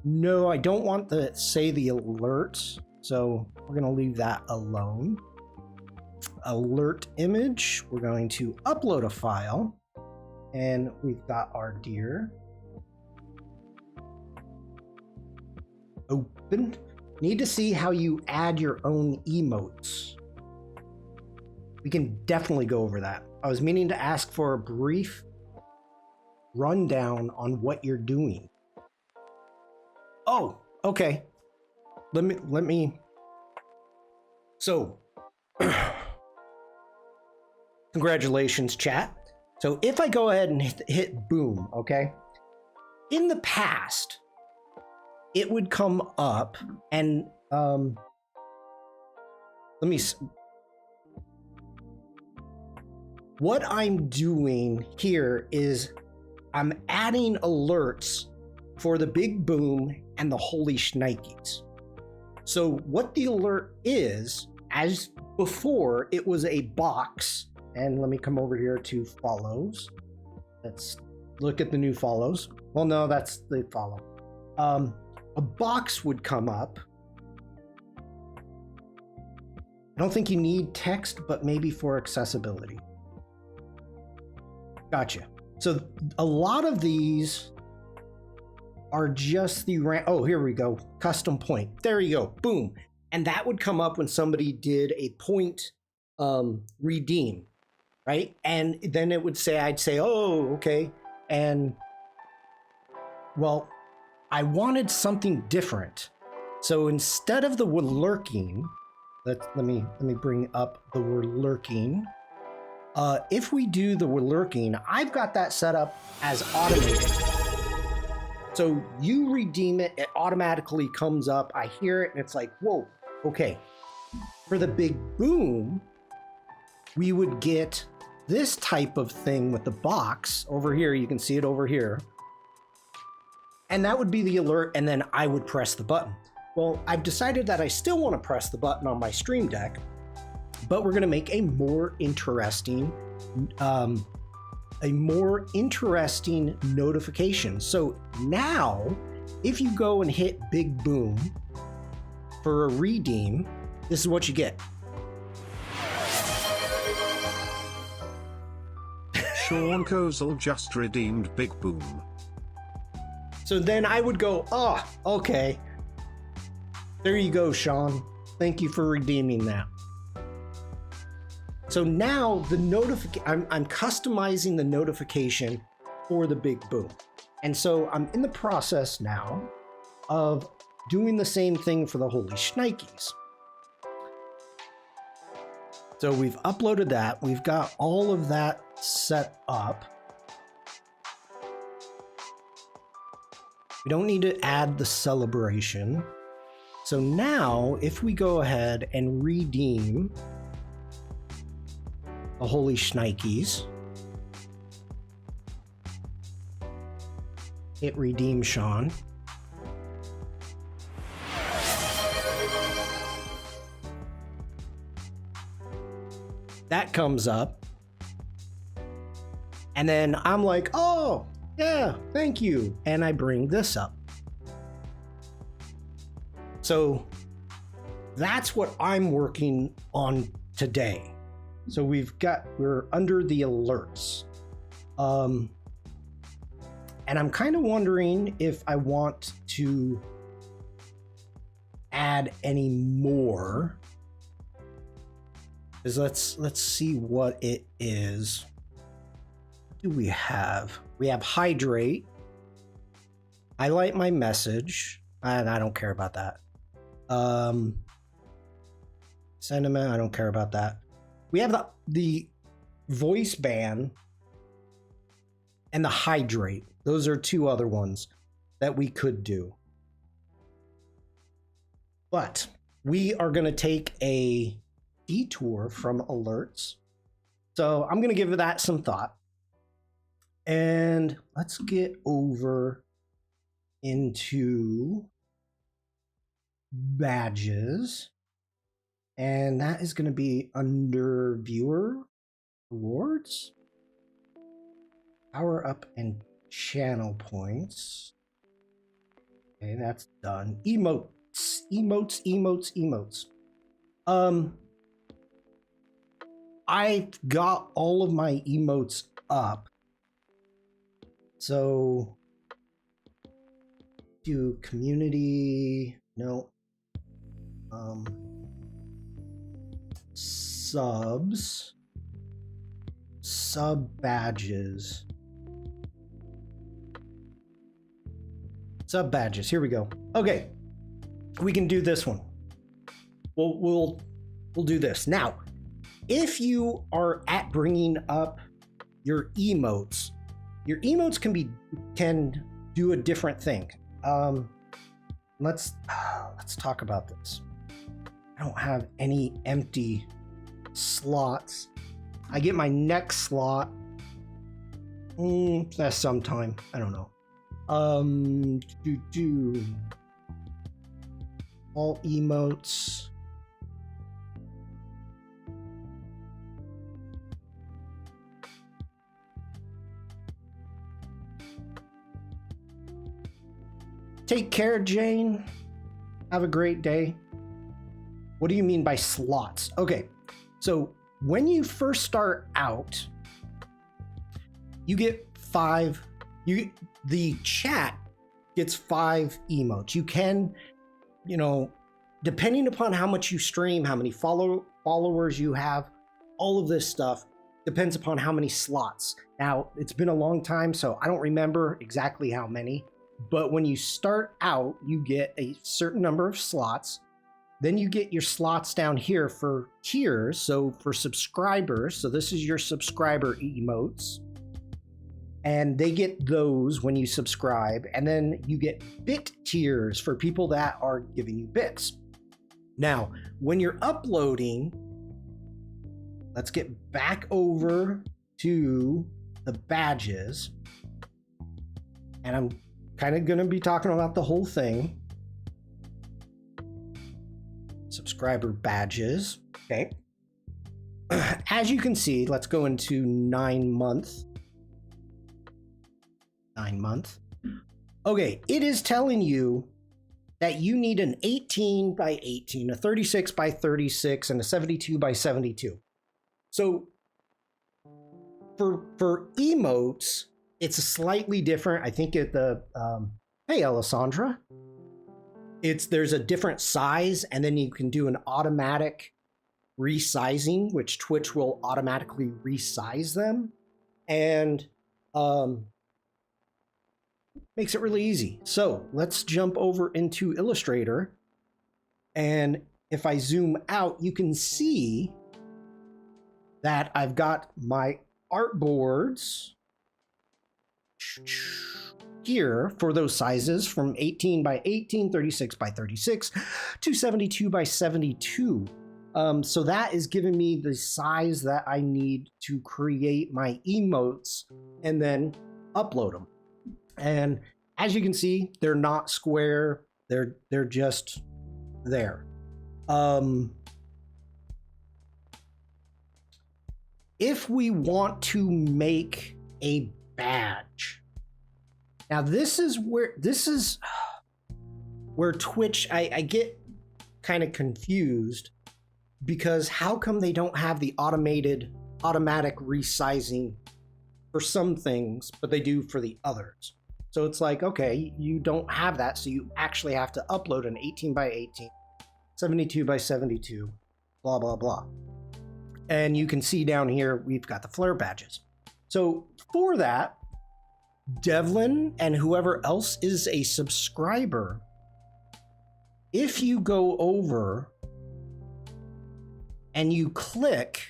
No, I don't want to say the alert, so we're going to leave that alone. Alert image. We're going to upload a file. And we've got our deer. Open. Need to see how you add your own emotes. We can definitely go over that. I was meaning to ask for a brief rundown on what you're doing. Oh, okay. Let me. So, congratulations, chat. So if I go ahead and hit boom, okay? In the past, it would come up and what I'm doing here is I'm adding alerts for the big boom and the holy shnikes. So what the alert is, as before, it was a box. And let me come over here to follows. Let's look at the new follows. Well, no, that's the follow. A box would come up. I don't think you need text, but maybe for accessibility. Gotcha. So a lot of these are just the oh, here we go. Custom point. There you go. Boom. And that would come up when somebody did a point redeem. Right? And then it would say, I'd say, oh, okay. And well, I wanted something different. So instead of the word lurking, let me bring up the word lurking. If we do the word lurking, I've got that set up as automated. So you redeem it, it automatically comes up. I hear it and it's like, whoa, okay. For the big boom, we would get this type of thing with the box over here. You can see it over here. And that would be the alert, and then I would press the button. Well, I've decided that I still want to press the button on my Stream Deck, but we're going to make a more interesting notification. So now, if you go and hit Big Boom for a redeem, this is what you get. Shawn Kozel just redeemed Big Boom. So then I would go, oh, okay. There you go, Shawn. Thank you for redeeming that. So now the I'm customizing the notification for the big boom. And so I'm in the process now of doing the same thing for the holy shnikes. So we've uploaded that. We've got all of that set up. We don't need to add the celebration. So now if we go ahead and redeem the Holy Shnikes, hit redeem Shawn. That comes up. And then I'm like, oh, yeah, thank you. And I bring this up. So that's what I'm working on today. So we're under the alerts. And I'm kind of wondering if I want to add any more. Let's see what it is. What do we have? We have hydrate, highlight my message, and I don't care about that. Sentiment, I don't care about that. We have the voice ban and the hydrate. Those are two other ones that we could do. But we are going to take a detour from alerts. So I'm going to give that some thought. And let's get over into badges. And that is going to be under viewer rewards, power up and channel points. Okay, that's done. Emotes. I've got all of my emotes up. So do community, no. Subs, sub badges. Sub badges, here we go. Okay, we can do this one. We'll do this. Now, if you are at bringing up your emotes can do a different thing. Let's talk about this. I don't have any empty slots. I get my next slot. That's sometime. I don't know. All emotes. Take care, Jane. Have a great day. What do you mean by slots? Okay, so when you first start out, you get 5. The chat gets 5 emotes. You can, depending upon how much you stream, how many followers you have, all of this stuff depends upon how many slots. Now, it's been a long time, so I don't remember exactly how many. But when you start out, you get a certain number of slots. Then you get your slots down here for tiers. So for subscribers, so this is your subscriber emotes. And they get those when you subscribe. And then you get bit tiers for people that are giving you bits. Now, when you're uploading, let's get back over to the badges. And I'm kind of going to be talking about the whole thing. Subscriber badges. Okay. As you can see, let's go into 9 month. 9 month. Okay, it is telling you that you need an 18 by 18, a 36 by 36, and a 72 by 72. So for emotes, it's slightly different. I think hey, Alessandra. There's a different size, and then you can do an automatic resizing, which Twitch will automatically resize them, and makes it really easy. So let's jump over into Illustrator, and if I zoom out, you can see that I've got my artboards here for those sizes from 18 by 18, 36 by 36 to 72 by 72. So that is giving me the size that I need to create my emotes and then upload them. And as you can see, they're not square. They're just there. If we want to make a badge, now this is where Twitch, I get kind of confused, because how come they don't have the automatic resizing for some things, but they do for the others? So it's like, okay, you don't have that, so you actually have to upload an 18 by 18, 72 by 72, blah, blah, blah. And you can see down here, we've got the flare badges. So for that, Devlin and whoever else is a subscriber, if you go over and you click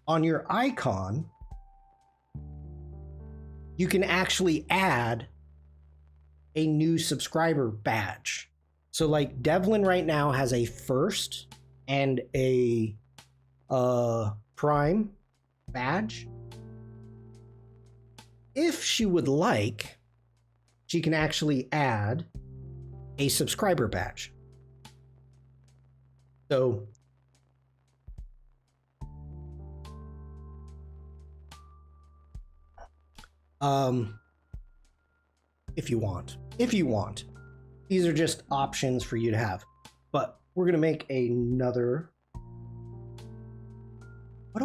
on your icon, you can actually add a new subscriber badge. So like Devlin right now has a first and a prime badge. If she would like, she can actually add a subscriber badge. So if you want, these are just options for you to have. But we're gonna make another. What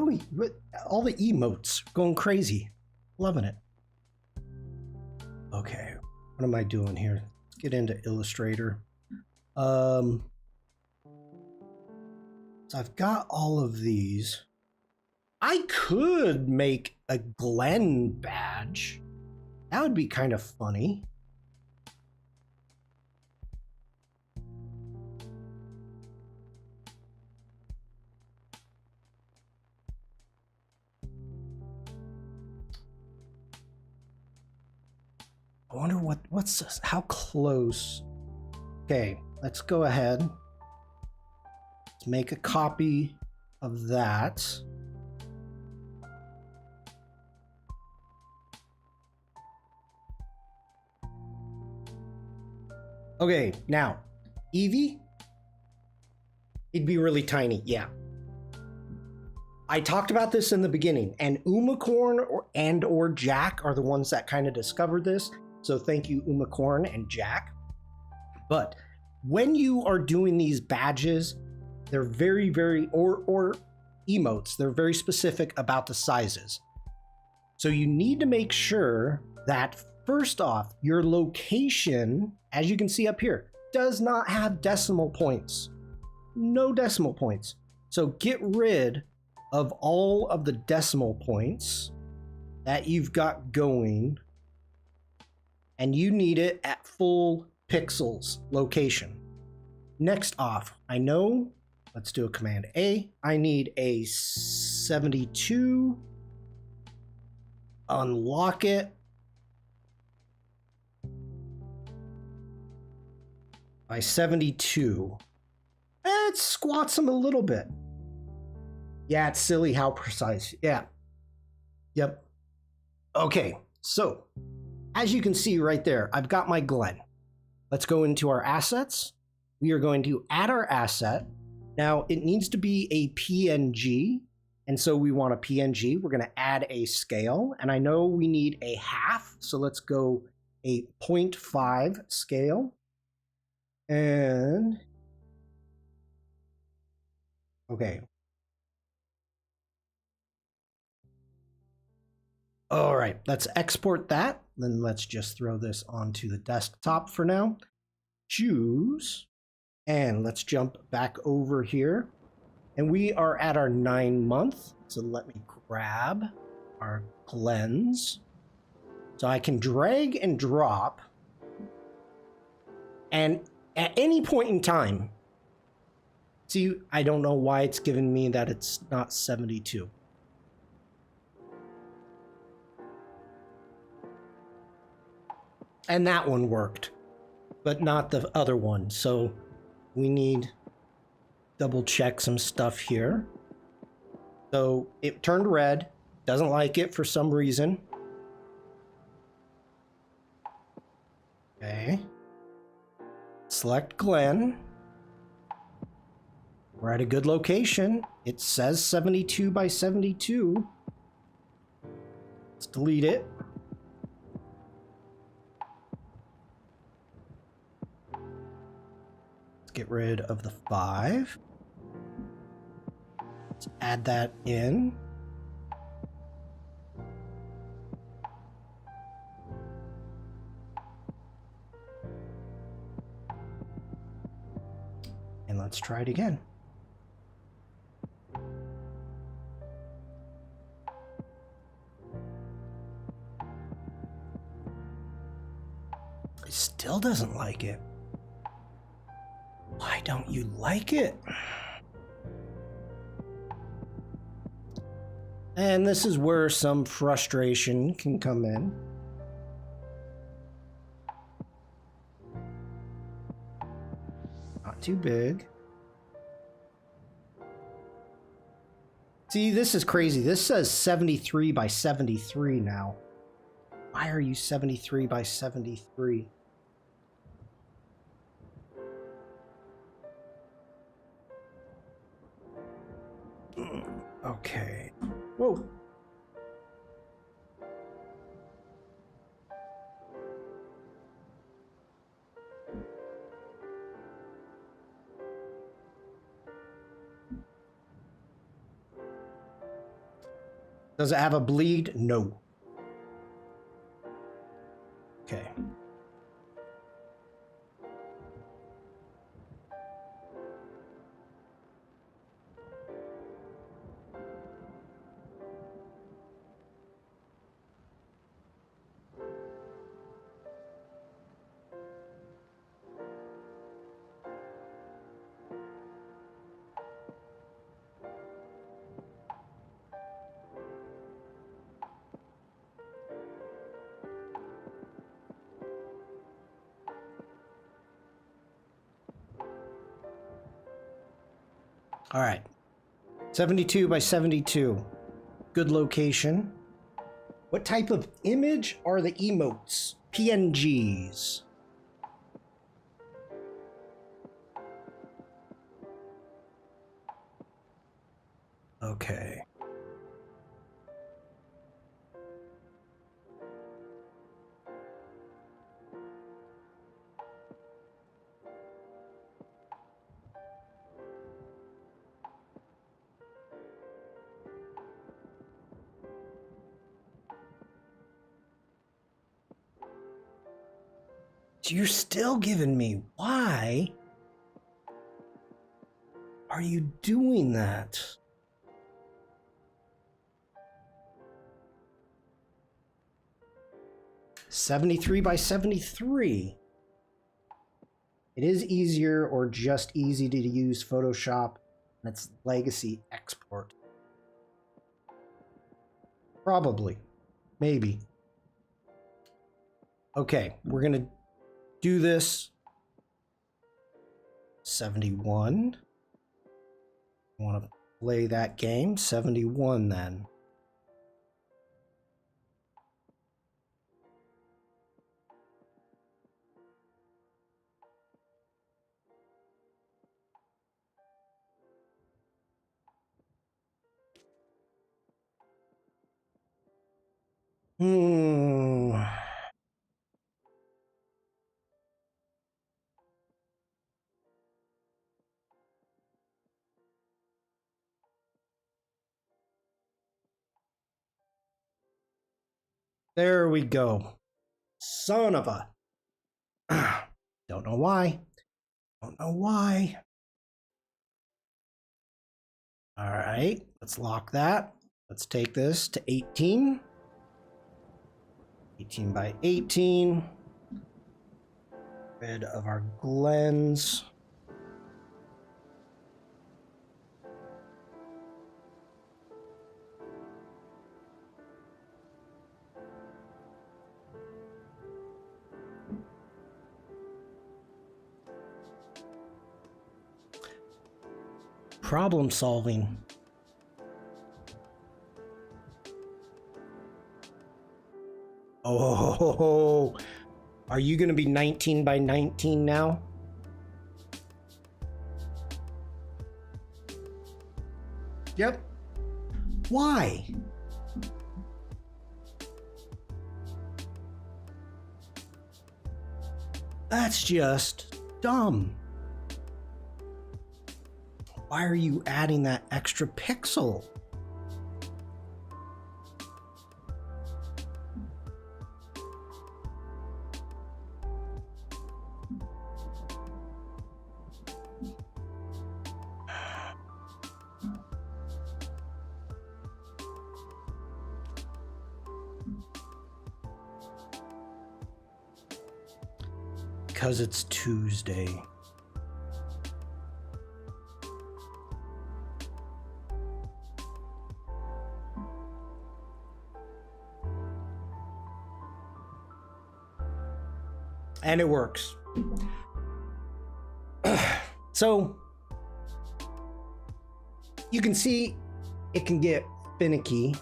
all the emotes going crazy, loving it. Okay, what am I doing here? Let's get into Illustrator. So I've got all of these. I could make a Glenn badge. That would be kind of funny. I wonder what's this? How close? Okay, let's go ahead. Let's make a copy of that. Okay, now, Eevee, it'd be really tiny, yeah. I talked about this in the beginning, and Umacorn or Jack are the ones that kind of discovered this. So thank you, Umacorn and Jack. But when you are doing these badges, they're very, or emotes, they're very specific about the sizes. So you need to make sure that first off, your location, as you can see up here, does not have decimal points. No decimal points. So get rid of all of the decimal points that you've got going, and you need it at full pixels location. Next off, I know, let's do a Command A. I need a 72. Unlock it. By 72. It squats them a little bit. Yeah, it's silly how precise. Yeah. Yep. Okay, so as you can see right there, I've got my Glenn. Let's go into our assets. We are going to add our asset. Now, it needs to be a PNG, and so we want a PNG. We're going to add a scale, and I know we need a half, so let's go a 0.5 scale. And okay. All right, let's export that. Then let's just throw this onto the desktop for now. Choose, and let's jump back over here. And we are at our 9-month. So let me grab our Glens. So I can drag and drop. And at any point in time, See, I don't know why it's giving me that it's not 72. And that one worked, but not the other one. So we need double check some stuff here. So it turned red, doesn't like it for some reason. Okay. Select Glen. We're at a good location. It says 72 by 72. Let's delete it. Let's get rid of the 5. Let's add that in. And let's try it again. It still doesn't like it. Why don't you like it? And this is where some frustration can come in. Not too big. See, this is crazy. This says 73 by 73 now. Why are you 73 by 73? Okay. Whoa. Does it have a bleed? No. Okay. All right. 72 by 72. Good location. What type of image are the emotes? PNGs. Okay. You're still giving me. Why are you doing that? $73 by $73. It is easier or just easy to use Photoshop and its legacy export. Probably. Maybe. Okay, we're gonna do this. 71. I want to play that game. 71 then. There we go. Son of a... Don't know why. Don't know why. All right, let's lock that. Let's take this to 18. 18 by 18. Rid of our Glens. problem solving. Oh, are you going to be 19 by 19 now? Yep. Why? That's just dumb. Why are you adding that extra pixel? Because it's Tuesday. And it works. So you can see it can get finicky.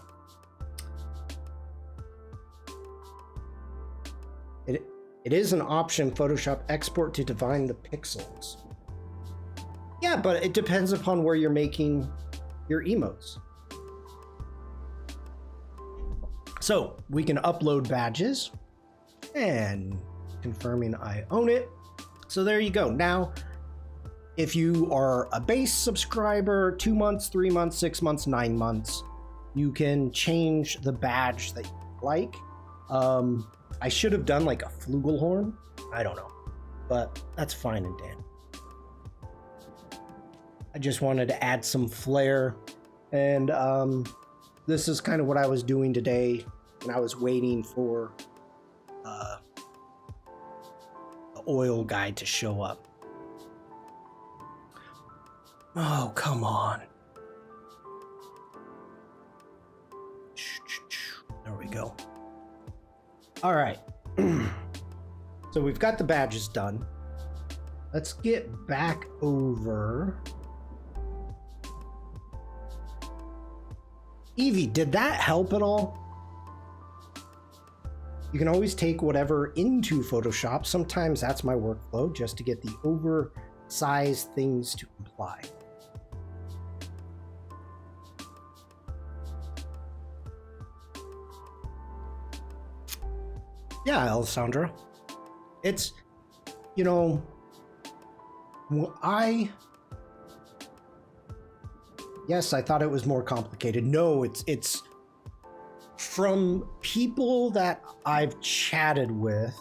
It is an option, Photoshop export to define the pixels. Yeah, but it depends upon where you're making your emotes. So we can upload badges and confirming I own it. So there you go. Now, if you are a base subscriber, 2 months, 3 months, 6 months, 9 months, you can change the badge that you like. I should have done like a flugelhorn. I don't know, but that's fine and dandy. I just wanted to add some flair, and this is kind of what I was doing today, and I was waiting for the oil guy to show up. Oh, come on. There we go. All right. So we've got the badges done. Let's get back over. Evie, did that help at all? You can always take whatever into Photoshop. Sometimes that's my workflow, just to get the oversized things to apply. Yeah, Alessandra. It's, you know, yes, I thought it was more complicated. No, it's from people that I've chatted with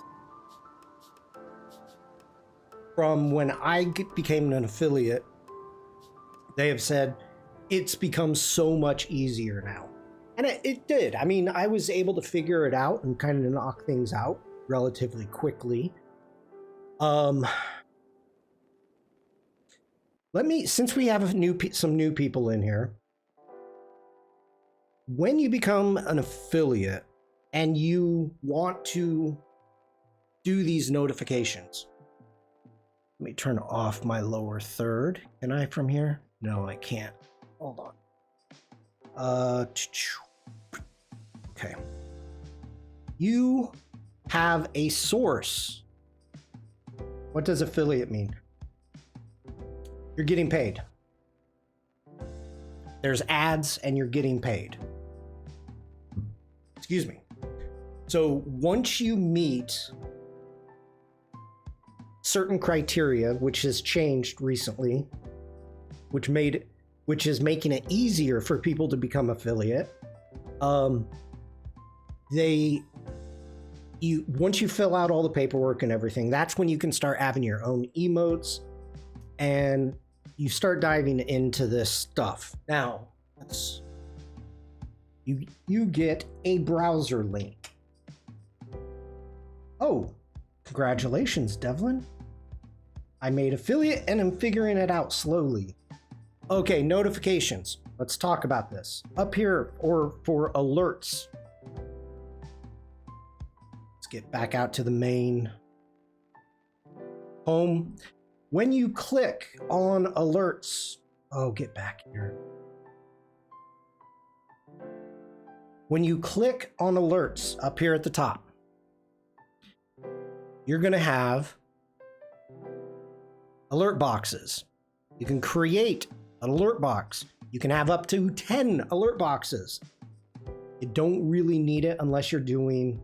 from when I became an affiliate. They have said it's become so much easier now. And it did. I mean, I was able to figure it out and kind of knock things out relatively quickly. Since we have some new people in here, when you become an affiliate and you want to do these notifications, let me turn off my lower third. Can I from here? No, I can't. Hold on. Okay. You have a source. What does affiliate mean? You're getting paid. There's ads and you're getting paid. Excuse me. So once you meet certain criteria, which has changed recently, which is making it easier for people to become affiliate. Once you fill out all the paperwork and everything, that's when you can start having your own emotes and you start diving into this stuff. Now, you get a browser link. Oh, congratulations, Devlin. I made affiliate and I'm figuring it out slowly. Okay, notifications. Let's talk about this. Up here, or for alerts. Let's get back out to the main home. When you click on alerts, Oh, get back here. When you click on alerts up here at the top, you're going to have alert boxes. You can create an alert box. You can have up to 10 alert boxes. You don't really need it unless you're doing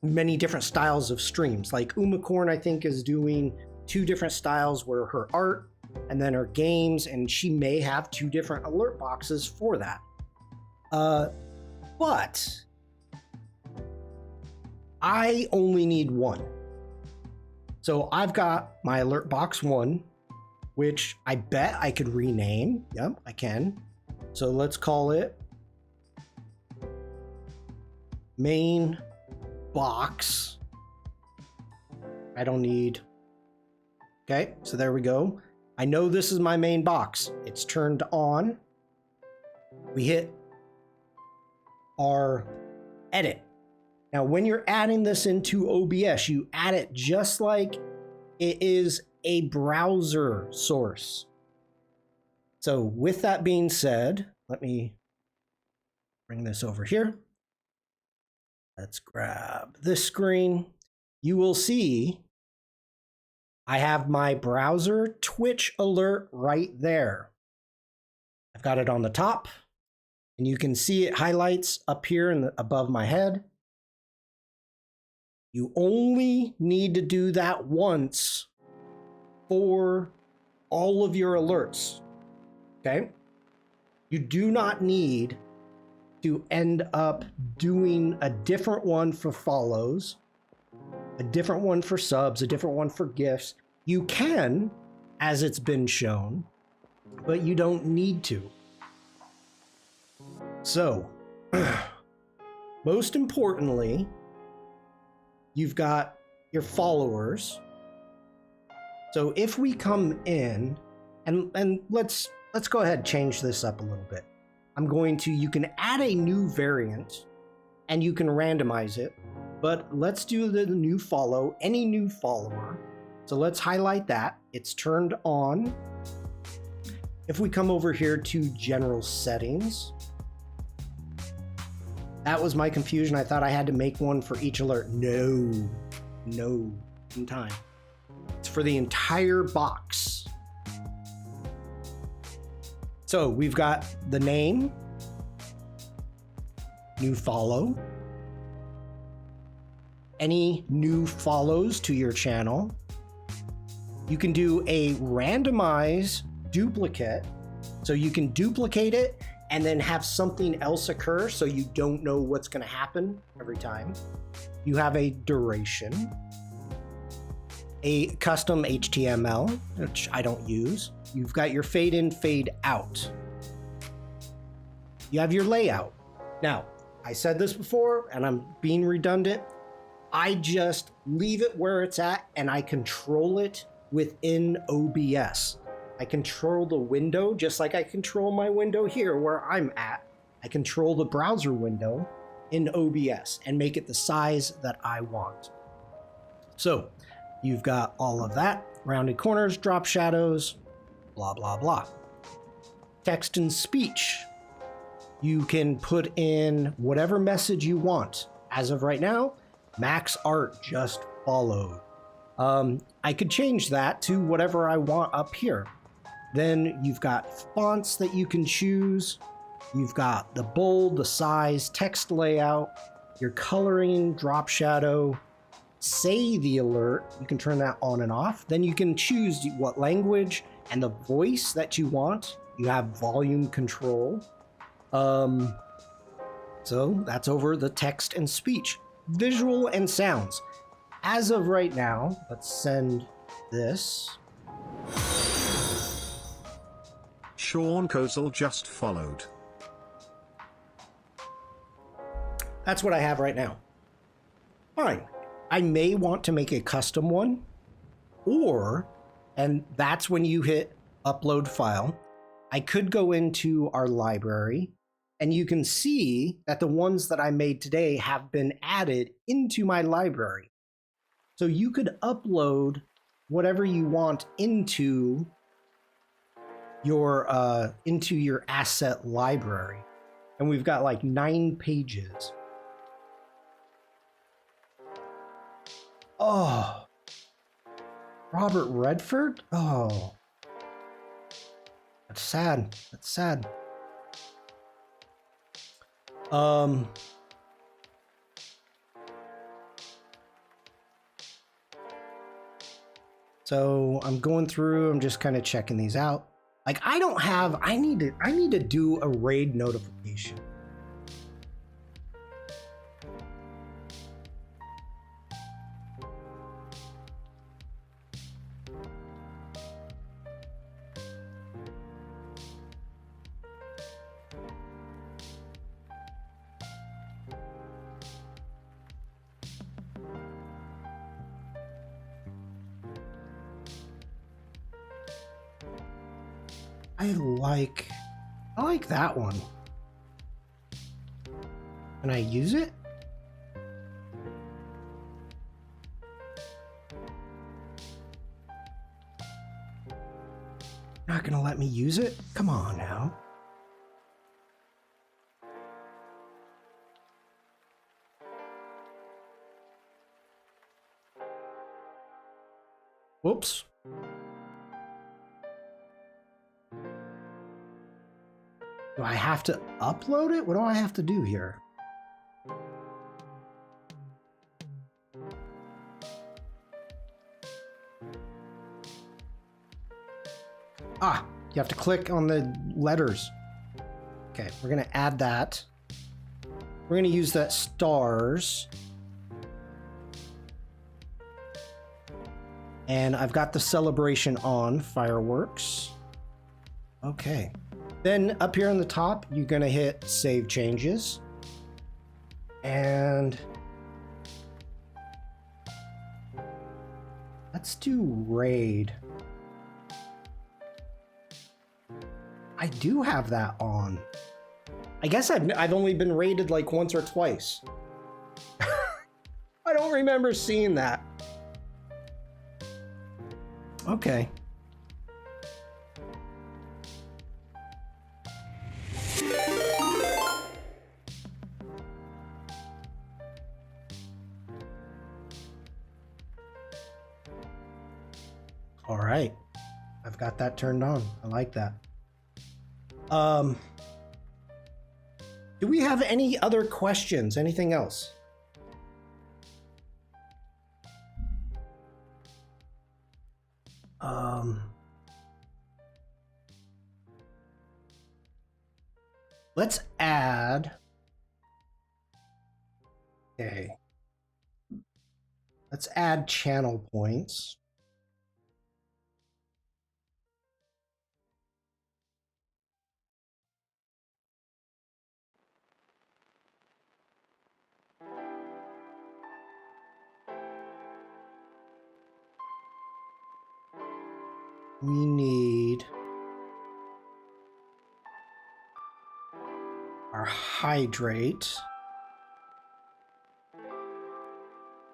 many different styles of streams. Like Umacorn, I think, is doing 2 different styles where her art and then her games, and she may have 2 different alert boxes for that. But I only need 1. So I've got my alert box 1, which I bet I could rename. Yep, I can. So let's call it main box. I don't need. Okay, so there we go. I know this is my main box. It's turned on. We hit our edit. Now, when you're adding this into OBS, you add it just like it is a browser source. So with that being said, let me bring this over here. Let's grab this screen. You will see I have my browser Twitch alert right there. I've got it on the top, and you can see it highlights up here above my head. You only need to do that once for all of your alerts, okay? You do not need to end up doing a different one for follows, a different one for subs, a different one for gifts. You can, as it's been shown, but you don't need to. So, most importantly, you've got your followers. So if we come in and let's go ahead and change this up a little bit. You can add a new variant and you can randomize it, but let's do the new follow, any new follower. So let's highlight that. It's turned on. If we come over here to general settings, that was my confusion. I thought I had to make one for each alert. No, in time. It's for the entire box. So we've got the name, new follow, any new follows to your channel. You can do a randomize duplicate. So you can duplicate it and then have something else occur so you don't know what's going to happen every time. You have a duration, a custom HTML, which I don't use. You've got your fade in, fade out. You have your layout. Now, I said this before and I'm being redundant. I just leave it where it's at and I control it within OBS. I control the window just like I control my window here where I'm at. I control the browser window in OBS and make it the size that I want. So you've got all of that, rounded corners, drop shadows, blah, blah, blah. Text and speech. You can put in whatever message you want. As of right now, Max Art just followed. I could change that to whatever I want up here. Then you've got fonts that you can choose. You've got the bold, the size, text layout, your coloring, drop shadow, say the alert. You can turn that on and off. Then you can choose what language and the voice that you want. You have volume control. So that's over the text and speech. Visual and sounds. As of right now, let's send this. Shawn Kozel just followed. That's what I have right now. Fine. I may want to make a custom one, and that's when you hit upload file. I could go into our library and you can see that the ones that I made today have been added into my library. So you could upload whatever you want into into your asset library. And we've got like 9 pages. Oh, Robert Redford? Oh, that's sad. That's sad. So I'm going through, I'm just kind of checking these out. Like I need to do a raid notification. I like that one. Can I use it? Not gonna let me use it? Come on now. Whoops. Do I have to upload it? What do I have to do here? Ah, you have to click on the letters. Okay, we're gonna add that. We're gonna use that stars. And I've got the celebration on, fireworks. Okay. Then up here on the top, you're gonna hit save changes. And let's do raid. I do have that on. I guess I've only been raided like once or twice. I don't remember seeing that. Okay. All right. I've got that turned on. I like that. Do we have any other questions? Anything else? Let's add. Okay. Let's add channel points. We need our hydrate.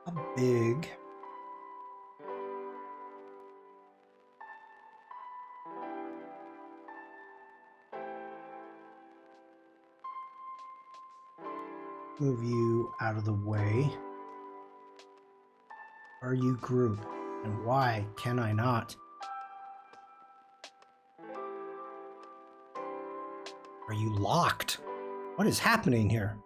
A big. Move you out of the way. Are you group? And why can I not? Are you locked? What is happening here?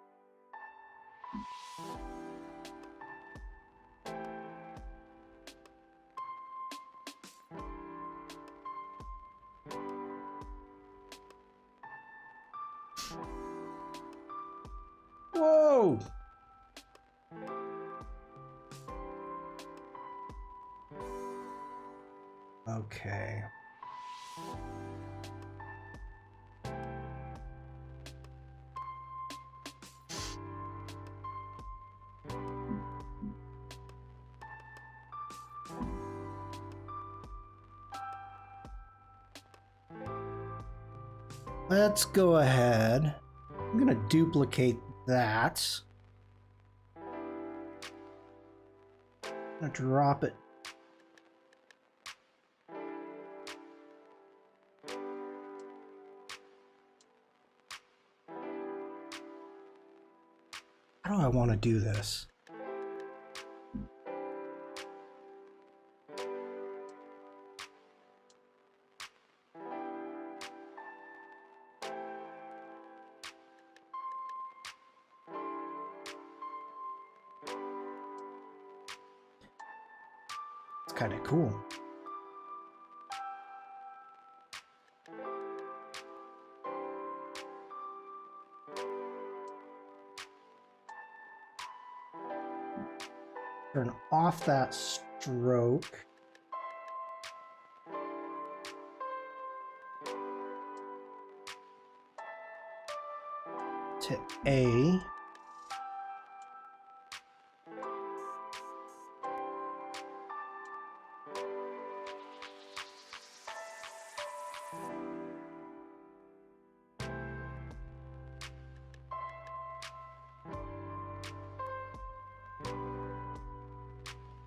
Whoa! Okay. Let's go ahead. I'm gonna duplicate that. I'm gonna drop it. How do I want to do this? It's kind of cool. Turn off that stroke. To A.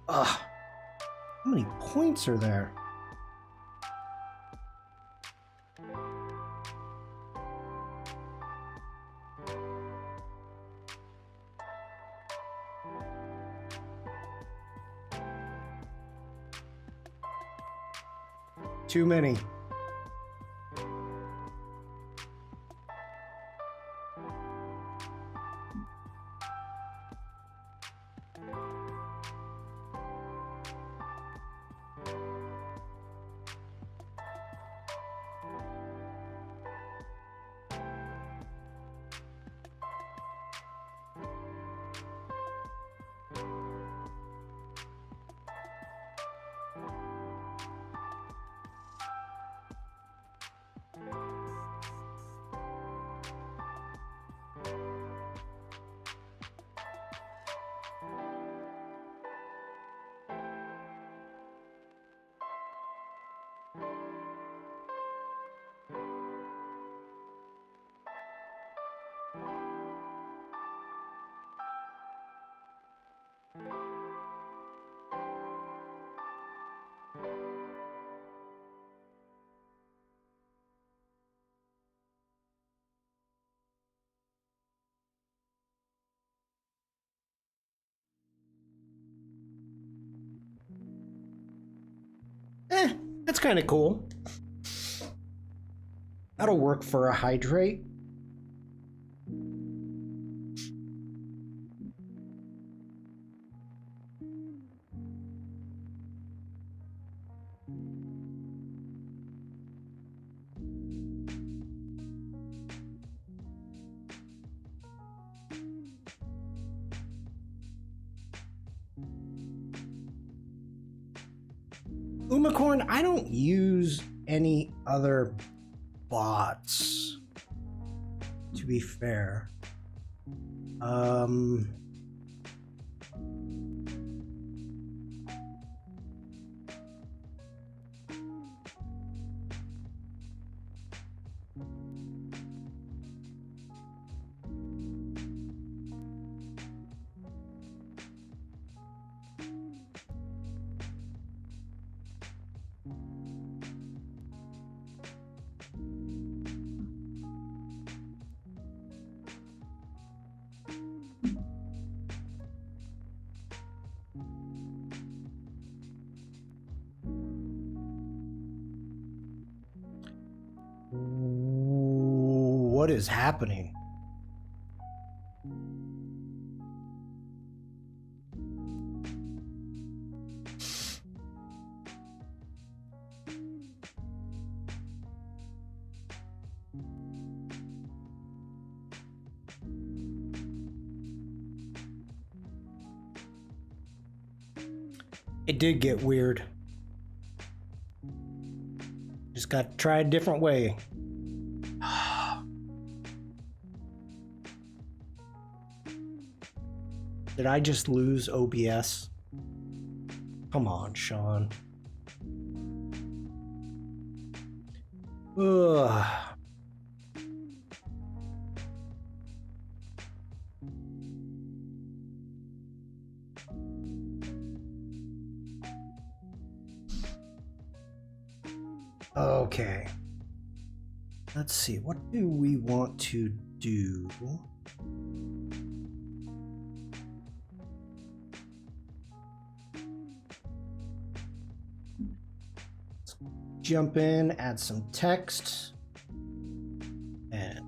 Ugh. How many points are there? Too many. That's kind of cool. That'll work for a hydrate. Umacorn, I don't use any other bots, to be fair. What is happening? It did get weird. Just got to try a different way. Did I just lose OBS? Come on, Shawn. Ugh. Okay. Let's see. What do we want to do? jump in, add some text, and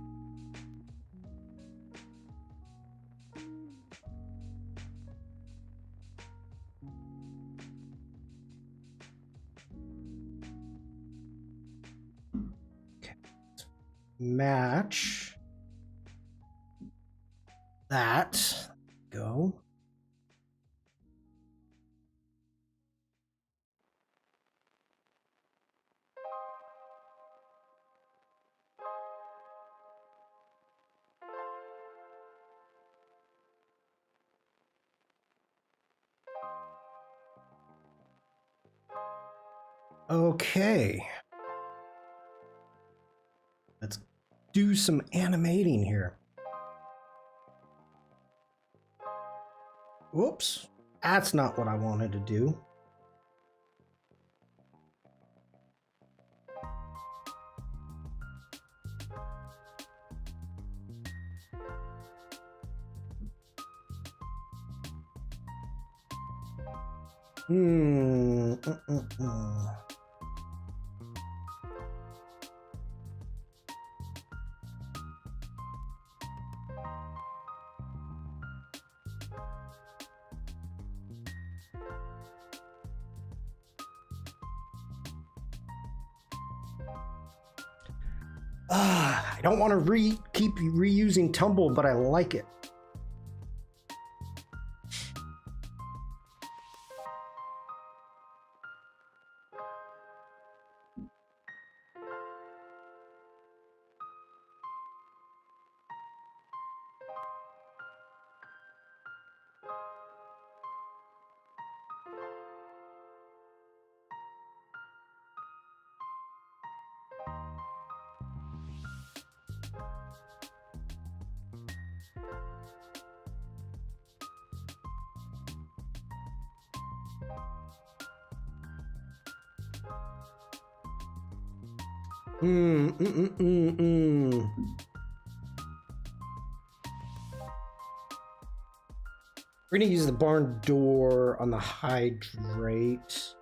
match that. Go. Okay. Let's do some animating here. Whoops. That's not what I wanted to do. I don't want to keep reusing tumble, but I like it. We're gonna use the barn door on the hydrate.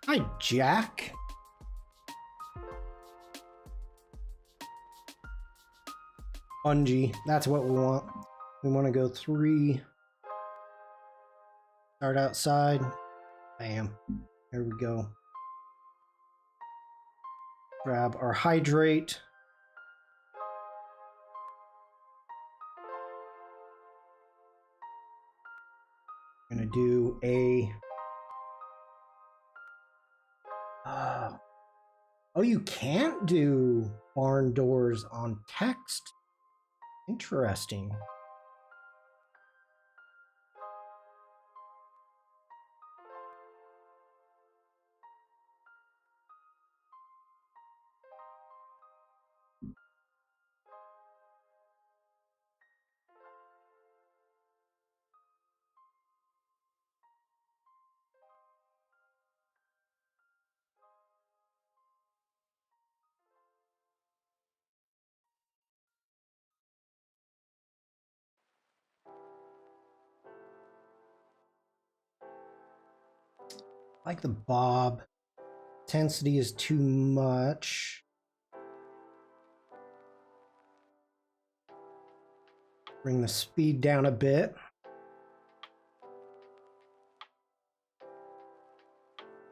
Hi, Jack. Bungee, that's what we want. We want to go 3. Start outside. Bam. There we go. Grab our hydrate. I'm gonna do a oh, you can't do barn doors on text. Interesting. Like the bob. Intensity is too much. Bring the speed down a bit.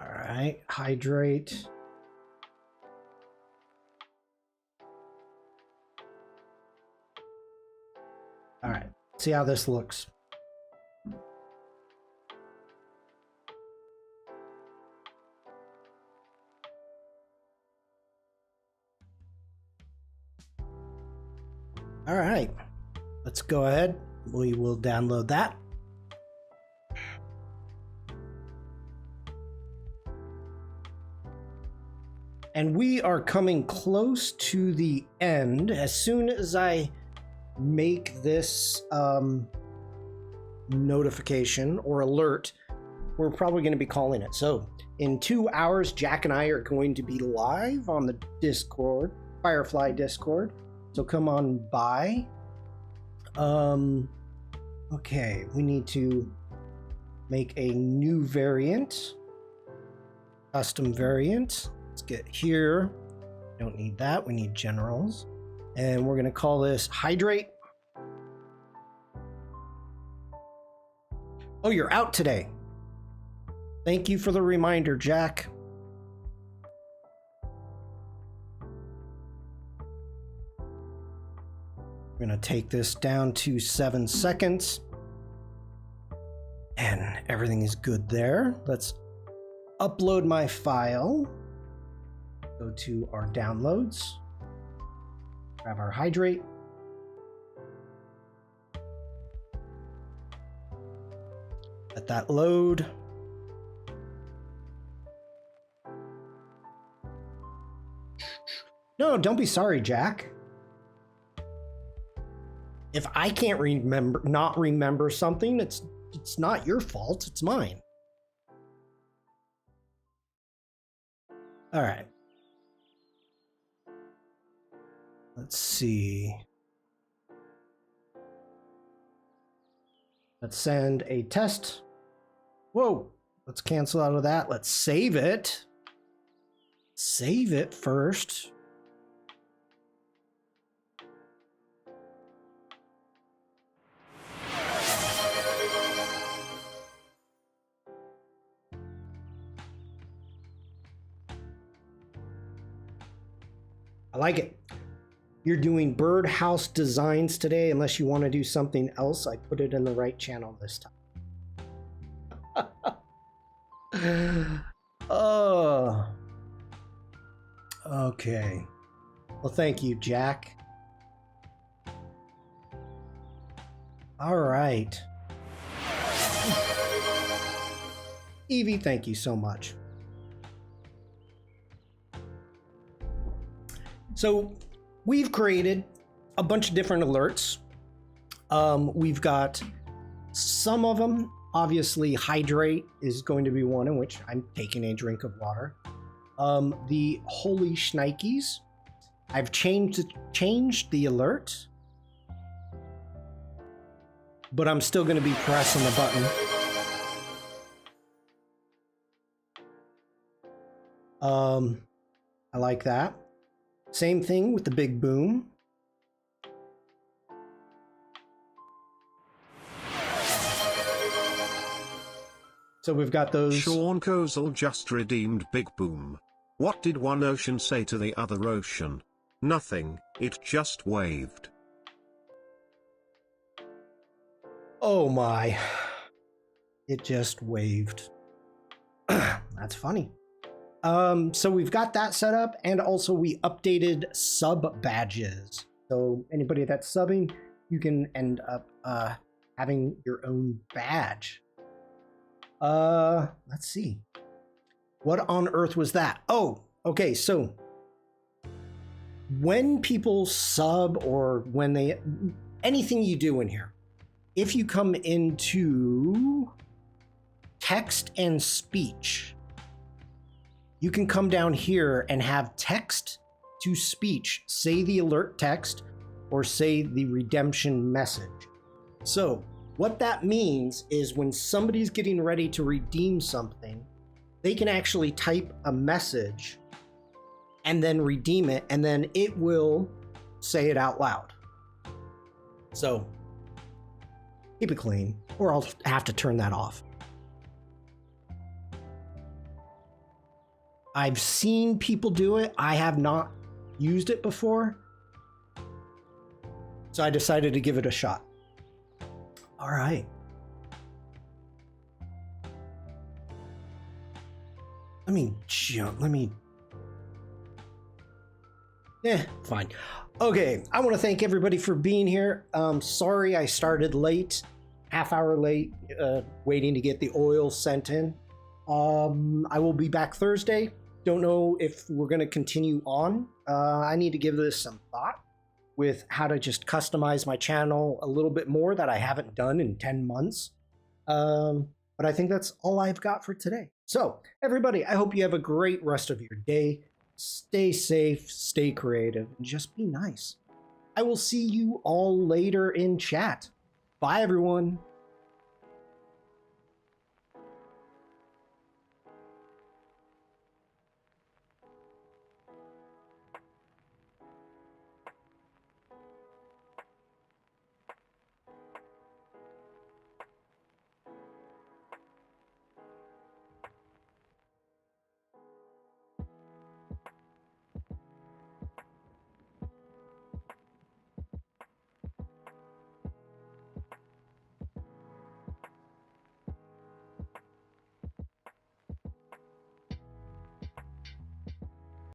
All right, hydrate. All right, see how this looks. All right, let's go ahead. We will download that. And we are coming close to the end. As soon as I make this notification or alert, we're probably going to be calling it. So in 2 hours, Jack and I are going to be live on the Discord, Firefly Discord. So come on by. Okay, we need to make a new variant, custom variant. Let's get here. Don't need that. We need generals. And we're going to call this hydrate. Oh, you're out today. Thank you for the reminder, Jack. I'm going to take this down to 7 seconds. And everything is good there. Let's upload my file. Go to our downloads. Grab our hydrate. Let that load. No, don't be sorry, Jack. If I can't not remember something, it's not your fault, it's mine. All right. Let's see. Let's send a test. Whoa, let's cancel out of that. Let's save it. Save it first. I like it. You're doing birdhouse designs today. Unless you want to do something else, I put it in the right channel this time. Oh. Okay. Well, thank you, Jack. All right. Evie, thank you so much. So we've created a bunch of different alerts. We've got some of them, obviously hydrate is going to be one in which I'm taking a drink of water. The holy shnikes, I've changed the alert, but I'm still going to be pressing the button. I like that. Same thing with the big boom. So we've got those. Shawn Kozel just redeemed Big Boom. What did one ocean say to the other ocean? Nothing, it just waved. Oh my. It just waved. That's funny. So we've got that set up, and also we updated sub badges. So anybody that's subbing, you can end up having your own badge. Let's see. What on earth was that? Oh, okay. So when people sub, or when they, anything you do in here, if you come into text and speech, you can come down here and have text to speech, say the alert text or say the redemption message. So what that means is when somebody's getting ready to redeem something, they can actually type a message and then redeem it, and then it will say it out loud. So keep it clean, or I'll have to turn that off. I've seen people do it. I have not used it before, so I decided to give it a shot. All right. Let me jump. Fine. Okay, I want to thank everybody for being here. Sorry I started late, half hour late, waiting to get the oil sent in. I will be back Thursday. Don't know if we're going to continue on. I need to give this some thought with how to just customize my channel a little bit more that I haven't done in 10 months. But I think that's all I've got for today. So everybody, I hope you have a great rest of your day. Stay safe, stay creative, and just be nice. I will see you all later in chat. Bye, everyone.